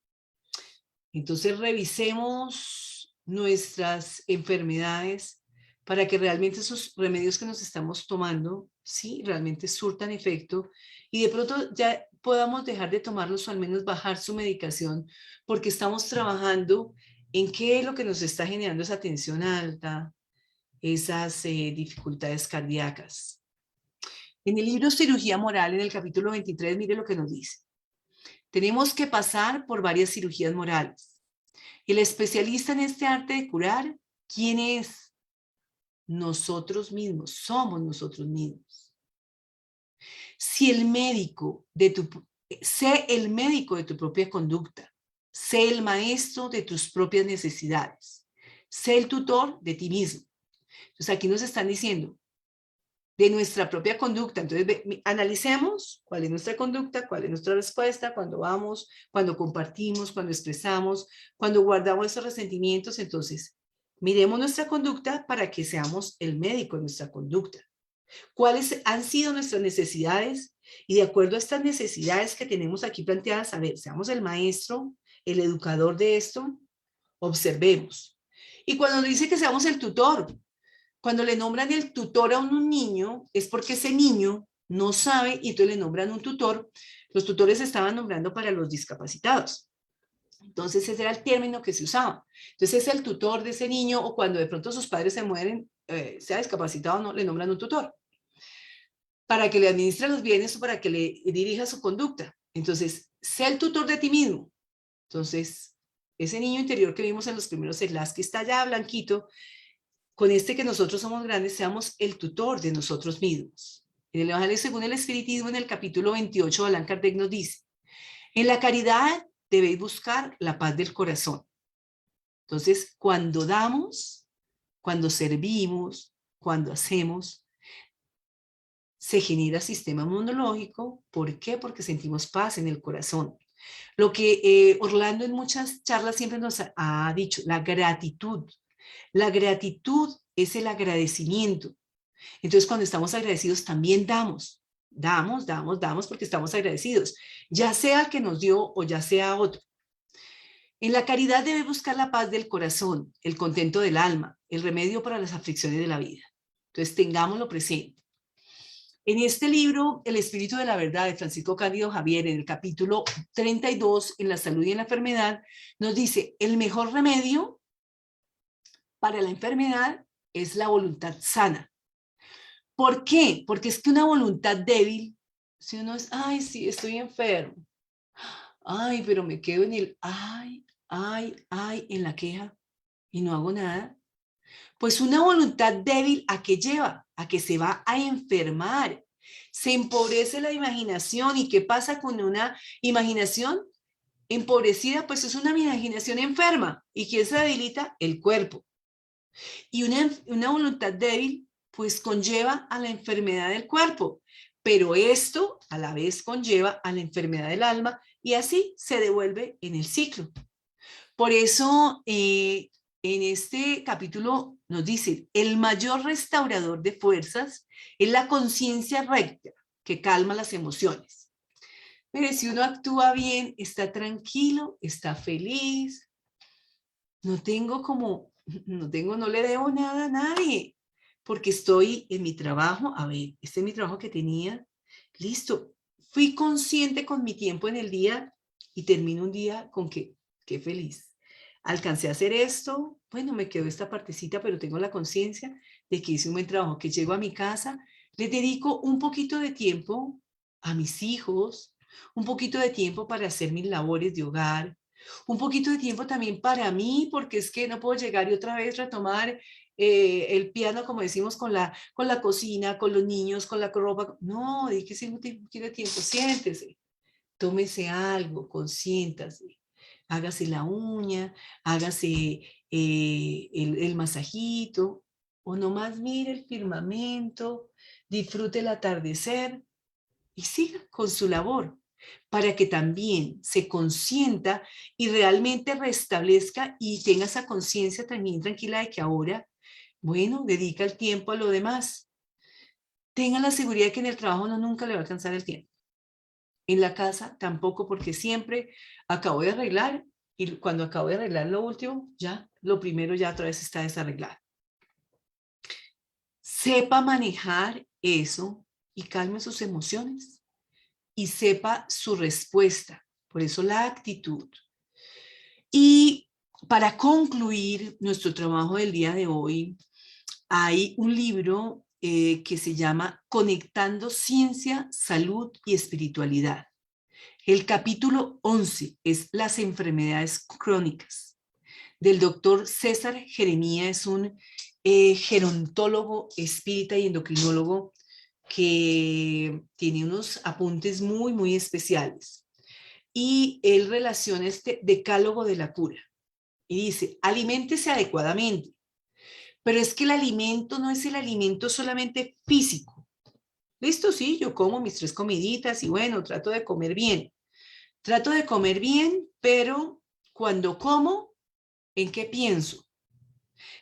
Entonces, revisemos nuestras enfermedades para que realmente esos remedios que nos estamos tomando, sí, realmente surtan efecto y de pronto ya podamos dejar de tomarlos o al menos bajar su medicación, porque estamos trabajando en qué es lo que nos está generando esa tensión alta, esas dificultades cardíacas. En el libro Cirugía Moral, en el capítulo 23, mire lo que nos dice. Tenemos que pasar por varias cirugías morales. El especialista en este arte de curar, ¿quién es? Nosotros mismos, somos nosotros mismos. Si el médico sé el médico de tu propia conducta, sé el maestro de tus propias necesidades, sé el tutor de ti mismo. Entonces aquí nos están diciendo de nuestra propia conducta. Entonces analicemos cuál es nuestra conducta, cuál es nuestra respuesta, cuando vamos, cuando compartimos, cuando expresamos, cuando guardamos esos resentimientos. Entonces miremos nuestra conducta para que seamos el médico de nuestra conducta. ¿Cuáles han sido nuestras necesidades? Y de acuerdo a estas necesidades que tenemos aquí planteadas, a ver, seamos el maestro, el educador de esto, observemos. Y cuando nos dice que seamos el tutor, Cuando le nombran el tutor a un niño, es porque ese niño no sabe y entonces le nombran un tutor. Los tutores se estaban nombrando para los discapacitados. Entonces ese era el término que se usaba. Entonces es el tutor de ese niño, o cuando de pronto sus padres se mueren, sea discapacitado o no, le nombran un tutor para que le administre los bienes o para que le dirija su conducta. Entonces, sé el tutor de ti mismo. Entonces, ese niño interior que vimos en los primeros slides, que está allá blanquito, con este que nosotros somos grandes, seamos el tutor de nosotros mismos. En el Evangelio según el Espiritismo, en el capítulo 28, Allan Kardec nos dice, en la caridad debéis buscar la paz del corazón. Entonces, cuando damos, cuando servimos, cuando hacemos, se genera sistema inmunológico. ¿Por qué? Porque sentimos paz en el corazón. Lo que Orlando en muchas charlas siempre nos ha dicho, la gratitud. La gratitud es el agradecimiento. Entonces, cuando estamos agradecidos, también damos. Damos porque estamos agradecidos. Ya sea el que nos dio o ya sea otro. En la caridad debe buscar la paz del corazón, el contento del alma, el remedio para las aflicciones de la vida. Entonces, tengámoslo presente. En este libro, El Espíritu de la Verdad, de Francisco Cándido Javier, en el capítulo 32, en la salud y en la enfermedad, nos dice, el mejor remedio para la enfermedad es la voluntad sana. ¿Por qué? Porque es que una voluntad débil, si uno es, ay, sí, estoy enfermo, ay, pero me quedo en el, ay, en la queja y no hago nada. Pues una voluntad débil, ¿a qué lleva? A que se va a enfermar. Se empobrece la imaginación. ¿Y qué pasa con una imaginación empobrecida? Pues es una imaginación enferma. ¿Y quién se debilita? El cuerpo. Y una voluntad débil, pues conlleva a la enfermedad del cuerpo. Pero esto a la vez conlleva a la enfermedad del alma y así se devuelve en el ciclo. Por eso, en este capítulo nos dice, el mayor restaurador de fuerzas es la conciencia recta que calma las emociones. Mire, si uno actúa bien, está tranquilo, está feliz, no le debo nada a nadie, porque estoy en mi trabajo, a ver, este es mi trabajo que tenía, listo, fui consciente con mi tiempo en el día y termino un día con que, qué feliz. Alcancé a hacer esto, bueno, me quedó esta partecita, pero tengo la conciencia de que hice un buen trabajo, que llego a mi casa, le dedico un poquito de tiempo a mis hijos, un poquito de tiempo para hacer mis labores de hogar, un poquito de tiempo también para mí, porque es que no puedo llegar y otra vez retomar el piano, como decimos, con la cocina, con los niños, con la ropa. No, dedíquese un poquito de tiempo, siéntese, tómese algo, consiéntase. Hágase la uña, hágase el masajito, o nomás mire el firmamento, disfrute el atardecer y siga con su labor para que también se consienta y realmente restablezca y tenga esa conciencia también tranquila de que ahora, bueno, dedica el tiempo a lo demás. Tenga la seguridad de que en el trabajo no nunca le va a alcanzar el tiempo. En la casa tampoco, porque siempre acabo de arreglar y cuando acabo de arreglar lo último, ya lo primero ya otra vez está desarreglado. Sepa manejar eso y calme sus emociones y sepa su respuesta. Por eso la actitud. Y para concluir nuestro trabajo del día de hoy, hay un libro que se llama Conectando Ciencia, Salud y Espiritualidad. El capítulo 11 es las enfermedades crónicas. Del doctor César Jeremía, es un gerontólogo, espírita y endocrinólogo que tiene unos apuntes muy, muy especiales. Y él relaciona este decálogo de la cura. Y dice, aliméntese adecuadamente. Pero es que el alimento no es el alimento solamente físico. Listo, sí, yo como mis 3 comiditas y bueno, trato de comer bien. Trato de comer bien, pero cuando como, ¿en qué pienso?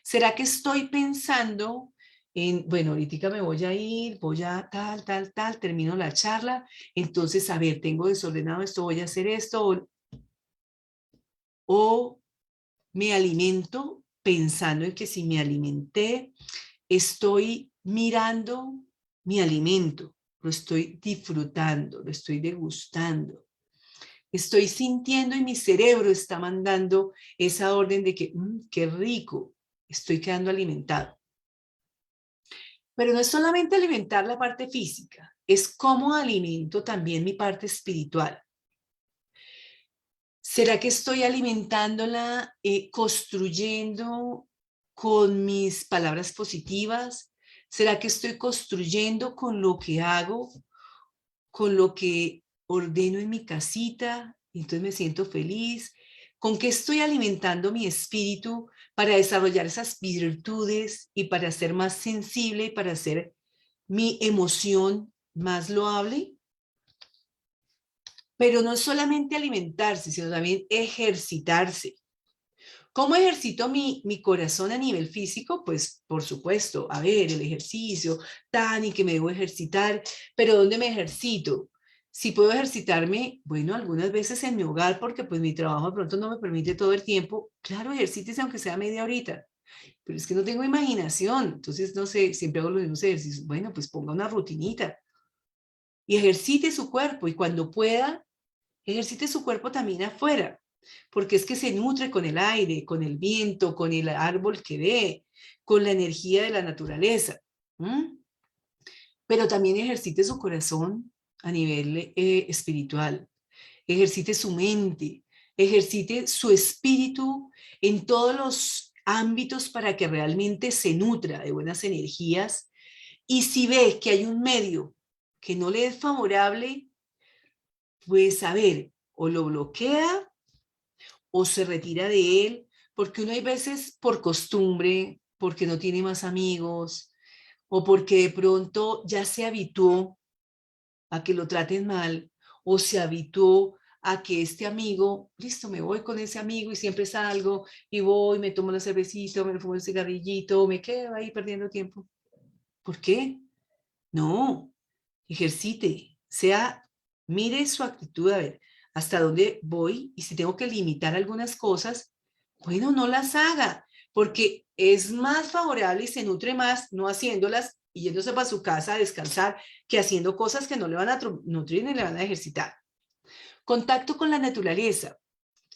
¿Será que estoy pensando en, bueno, ahorita me voy a ir, voy a tal, termino la charla, entonces, a ver, tengo desordenado esto, voy a hacer esto, o me alimento pensando en que si me alimenté, estoy mirando mi alimento, lo estoy disfrutando, lo estoy degustando. Estoy sintiendo y mi cerebro está mandando esa orden de que, qué rico, estoy quedando alimentado. Pero no es solamente alimentar la parte física, es cómo alimento también mi parte espiritual. ¿Será que estoy alimentándola, construyendo con mis palabras positivas? ¿Será que estoy construyendo con lo que hago, con lo que ordeno en mi casita? Y entonces me siento feliz. ¿Con qué estoy alimentando mi espíritu para desarrollar esas virtudes y para ser más sensible y para hacer mi emoción más loable? Pero no solamente alimentarse, sino también ejercitarse. ¿Cómo ejercito mi corazón a nivel físico? Pues, por supuesto, a ver, el ejercicio, y que me debo ejercitar, pero ¿dónde me ejercito? Si puedo ejercitarme, bueno, algunas veces en mi hogar, porque pues mi trabajo de pronto no me permite todo el tiempo. Claro, ejercítese aunque sea media horita, pero es que no tengo imaginación, entonces no sé, siempre hago los mismos ejercicios. Bueno, pues ponga una rutinita y ejercite su cuerpo y cuando pueda, ejercite su cuerpo también afuera, porque es que se nutre con el aire, con el viento, con el árbol que ve, con la energía de la naturaleza. Pero también ejercite su corazón a nivel espiritual, ejercite su mente, ejercite su espíritu en todos los ámbitos para que realmente se nutra de buenas energías. Y si ve que hay un medio que no le es favorable, pues a ver, o lo bloquea o se retira de él, porque uno hay veces por costumbre, porque no tiene más amigos, o porque de pronto ya se habituó a que lo traten mal, o se habituó a que este amigo, listo, me voy con ese amigo y siempre salgo y voy, me tomo la cervecita, me fumo el cigarrillito, me quedo ahí perdiendo tiempo. ¿Por qué? No, ejercite, mire su actitud, a ver, hasta dónde voy y si tengo que limitar algunas cosas, bueno, no las haga, porque es más favorable y se nutre más no haciéndolas y yéndose para su casa a descansar que haciendo cosas que no le van a nutrir ni le van a ejercitar. Contacto con la naturaleza.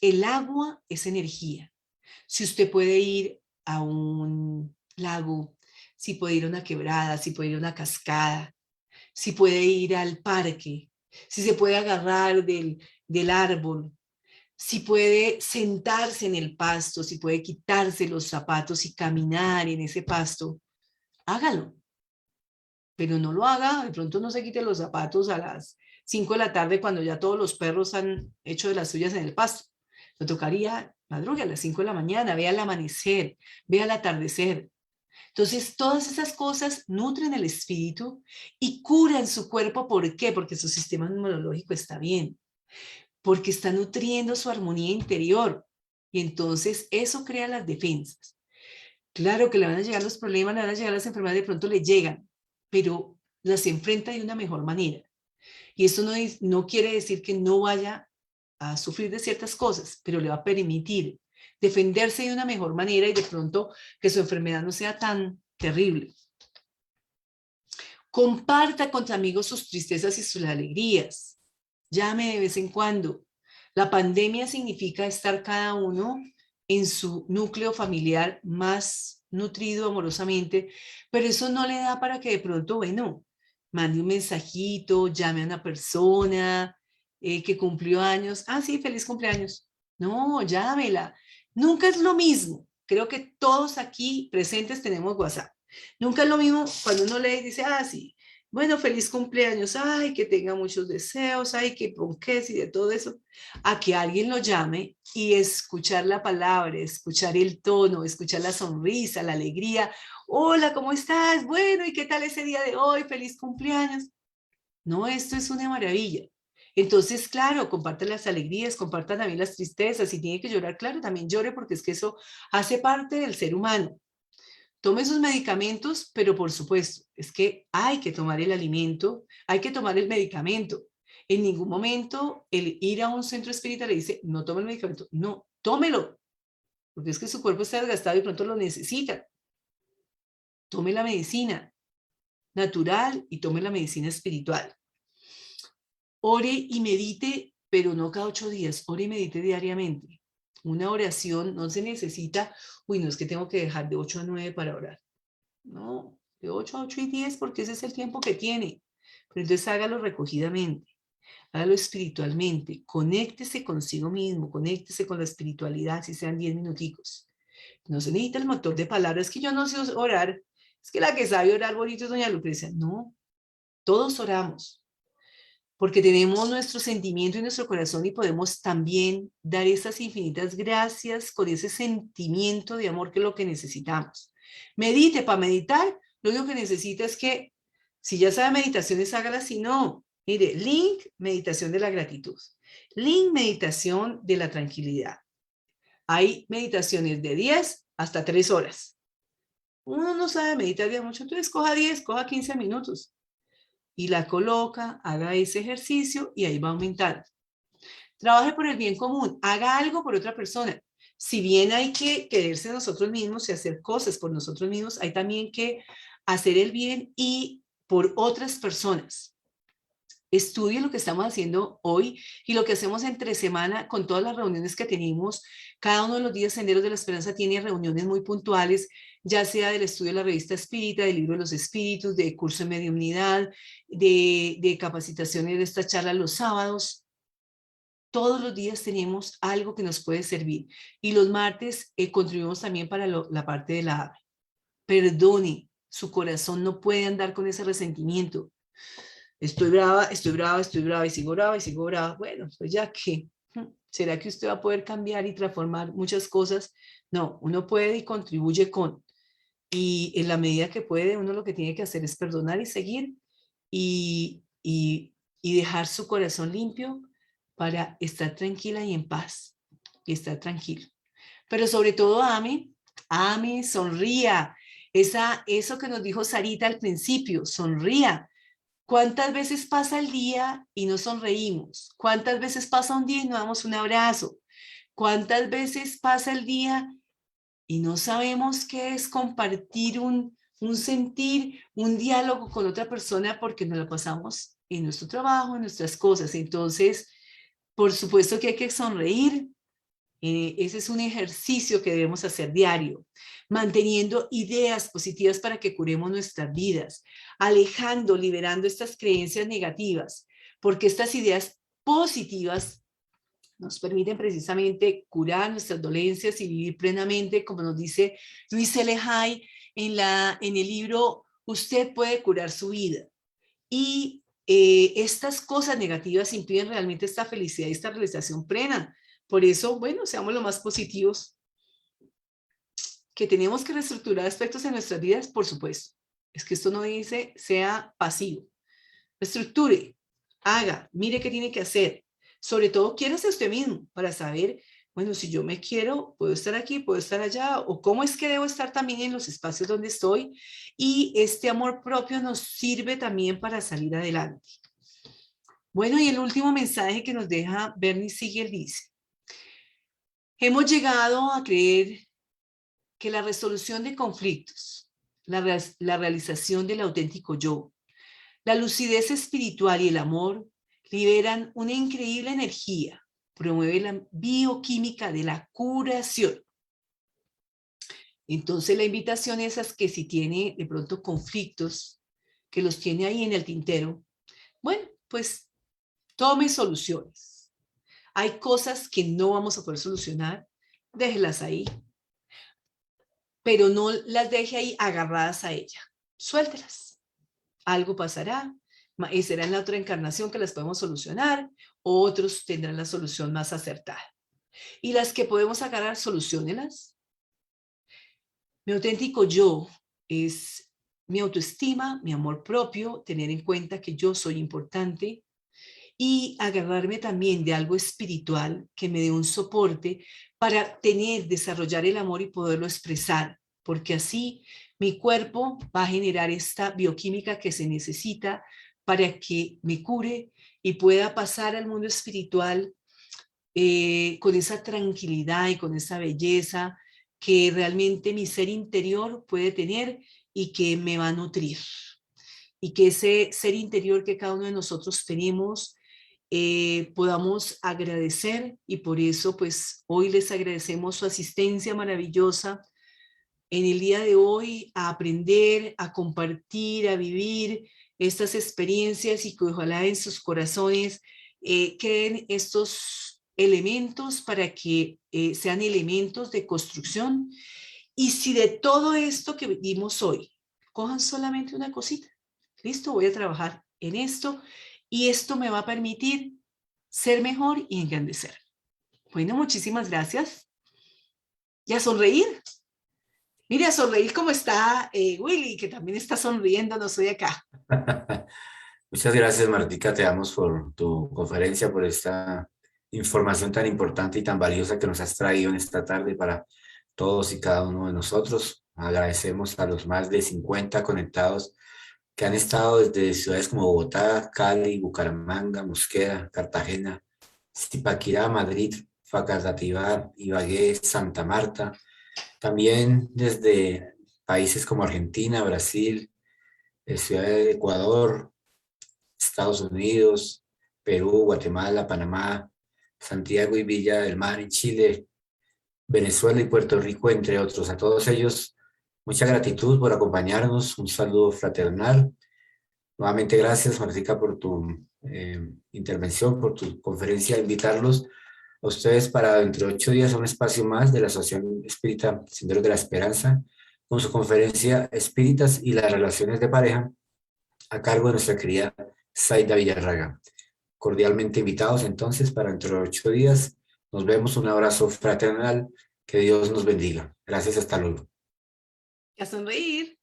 El agua es energía. Si usted puede ir a un lago, si puede ir a una quebrada, si puede ir a una cascada, si puede ir al parque, si se puede agarrar del árbol, si puede sentarse en el pasto, si puede quitarse los zapatos y caminar en ese pasto, hágalo. Pero no lo haga, de pronto no se quite los zapatos a las 5 de la tarde cuando ya todos los perros han hecho de las suyas en el pasto. Le tocaría madrugue a las 5 de la mañana, vea el amanecer, vea el atardecer. Entonces, todas esas cosas nutren el espíritu y curan su cuerpo. ¿Por qué? Porque su sistema inmunológico está bien, porque está nutriendo su armonía interior. Y entonces eso crea las defensas. Claro que le van a llegar los problemas, le van a llegar las enfermedades, de pronto le llegan, pero las enfrenta de una mejor manera. Y eso no quiere decir que no vaya a sufrir de ciertas cosas, pero le va a permitir defenderse de una mejor manera y de pronto que su enfermedad no sea tan terrible. Comparta con sus amigos sus tristezas y sus alegrías. Llame de vez en cuando. La pandemia significa estar cada uno en su núcleo familiar más nutrido amorosamente, pero eso no le da para que de pronto, bueno, mande un mensajito, llame a una persona que cumplió años. Ah, sí, feliz cumpleaños. No, llámela. Nunca es lo mismo. Creo que todos aquí presentes tenemos WhatsApp. Nunca es lo mismo cuando uno lee y dice, ah, sí, bueno, feliz cumpleaños, ay, que tenga muchos deseos, ay, que ponques y de todo eso, a que alguien lo llame y escuchar la palabra, escuchar el tono, escuchar la sonrisa, la alegría. Hola, ¿cómo estás? Bueno, ¿y qué tal ese día de hoy? Feliz cumpleaños. No, esto es una maravilla. Entonces, claro, compartan las alegrías, compartan también las tristezas. Si tiene que llorar, claro, también llore porque es que eso hace parte del ser humano. Tome sus medicamentos, pero por supuesto, es que hay que tomar el alimento, hay que tomar el medicamento. En ningún momento el ir a un centro espírita le dice, no tome el medicamento. No, tómelo, porque es que su cuerpo está desgastado y pronto lo necesita. tome la medicina natural y tome la medicina espiritual. Ore y medite, pero no cada 8 días, ore y medite diariamente. Una oración no se necesita, uy, no es que tengo que dejar de 8 a 9 para orar. No, de 8 a 8 y 10 porque ese es el tiempo que tiene. Pero entonces hágalo recogidamente, hágalo espiritualmente, conéctese consigo mismo, conéctese con la espiritualidad, si sean 10 minuticos. No se necesita el montón de palabras, que yo no sé orar, es que la que sabe orar bonito es doña Lucrecia. No, todos oramos, porque tenemos nuestro sentimiento y nuestro corazón y podemos también dar esas infinitas gracias con ese sentimiento de amor que es lo que necesitamos. Medite. Para meditar, lo único que necesita es que, si ya sabe meditaciones, hágalas. Si no, mire, link, meditación de la gratitud. Link, meditación de la tranquilidad. Hay meditaciones de 10 hasta 3 horas. Uno no sabe meditar ya mucho, entonces coja 10, coja 15 minutos. Y la coloca, haga ese ejercicio y ahí va aumentando. Trabaje por el bien común, haga algo por otra persona. Si bien hay que quererse nosotros mismos y hacer cosas por nosotros mismos, hay también que hacer el bien y por otras personas. Estudie lo que estamos haciendo hoy y lo que hacemos entre semana con todas las reuniones que tenemos. Cada uno de los días Senderos de la Esperanza tiene reuniones muy puntuales, ya sea del estudio de la revista espírita, del libro de los espíritus, de curso de mediunidad, de capacitaciones de esta charla los sábados. Todos los días tenemos algo que nos puede servir. Y los martes contribuimos también para la parte de la ave. Perdone, su corazón no puede andar con ese resentimiento. Estoy brava, estoy brava, estoy brava y sigo brava y sigo brava. Bueno, pues ya que, ¿será que usted va a poder cambiar y transformar muchas cosas? No, uno puede y contribuye con. Y en la medida que puede, uno lo que tiene que hacer es perdonar y seguir y dejar su corazón limpio para estar tranquila y en paz y estar tranquilo. Pero sobre todo ame, ame, sonría. Eso que nos dijo Sarita al principio, sonría. ¿Cuántas veces pasa el día y no sonreímos? ¿Cuántas veces pasa un día y no damos un abrazo? ¿Cuántas veces pasa el día y no sabemos qué es compartir un sentir, un diálogo con otra persona porque nos la pasamos en nuestro trabajo, en nuestras cosas? Entonces, por supuesto que hay que sonreír. Ese es un ejercicio que debemos hacer diario, manteniendo ideas positivas para que curemos nuestras vidas, alejando, liberando estas creencias negativas, porque estas ideas positivas nos permiten precisamente curar nuestras dolencias y vivir plenamente, como nos dice Luis L. Hay en el libro Usted puede curar su vida. Y estas cosas negativas impiden realmente esta felicidad y esta realización plena. Por eso, bueno, seamos lo más positivos. Que tenemos que reestructurar aspectos en nuestras vidas, por supuesto. Es que esto no dice sea pasivo. Reestructure, haga, mire qué tiene que hacer. Sobre todo, quiérase usted mismo para saber, bueno, si yo me quiero, puedo estar aquí, puedo estar allá, o cómo es que debo estar también en los espacios donde estoy. Y este amor propio nos sirve también para salir adelante. Bueno, y el último mensaje que nos deja Bernie Siegel dice: hemos llegado a creer que la resolución de conflictos, la realización del auténtico yo, la lucidez espiritual y el amor liberan una increíble energía, promueve la bioquímica de la curación. Entonces la invitación es a que si tiene de pronto conflictos, que los tiene ahí en el tintero, bueno, pues tome soluciones. Hay cosas que no vamos a poder solucionar, déjelas ahí, pero no las deje ahí agarradas a ella. Suéltelas. Algo pasará, y será en la otra encarnación que las podemos solucionar, o otros tendrán la solución más acertada. Y las que podemos agarrar, soluciónelas. Mi auténtico yo es mi autoestima, mi amor propio, tener en cuenta que yo soy importante y agarrarme también de algo espiritual que me dé un soporte para desarrollar el amor y poderlo expresar, porque así mi cuerpo va a generar esta bioquímica que se necesita para que me cure y pueda pasar al mundo espiritual con esa tranquilidad y con esa belleza que realmente mi ser interior puede tener y que me va a nutrir. Y que ese ser interior que cada uno de nosotros tenemos podamos agradecer, y por eso pues hoy les agradecemos su asistencia maravillosa en el día de hoy, a aprender, a compartir, a vivir estas experiencias, y que ojalá en sus corazones queden estos elementos para que sean elementos de construcción. Y si de todo esto que vimos hoy, cojan solamente una cosita, listo, voy a trabajar en esto y esto me va a permitir ser mejor y engrandecer. Bueno, muchísimas gracias. Y a sonreír. Mire, a sonreír como está Willy, que también está sonriendo, no soy acá. Muchas gracias, Martica, te damos por tu conferencia, por esta información tan importante y tan valiosa que nos has traído en esta tarde para todos y cada uno de nosotros. Agradecemos a los más de 50 conectados que han estado desde ciudades como Bogotá, Cali, Bucaramanga, Mosquera, Cartagena, Zipaquirá, Madrid, Facatativá, Ibagué, Santa Marta. También desde países como Argentina, Brasil, Ciudad de Ecuador, Estados Unidos, Perú, Guatemala, Panamá, Santiago y Villa del Mar en Chile, Venezuela y Puerto Rico, entre otros. A todos ellos, mucha gratitud por acompañarnos, un saludo fraternal. Nuevamente gracias, Martica, por tu intervención, por tu conferencia, invitarlos a ustedes para dentro de 8 días a un espacio más de la Asociación Espírita Senderos de la Esperanza, con su conferencia Espíritas y las relaciones de pareja, a cargo de nuestra querida Zaida Villarraga. Cordialmente invitados entonces para dentro de 8 días. Nos vemos, un abrazo fraternal, que Dios nos bendiga. Gracias, hasta luego. A sonreír.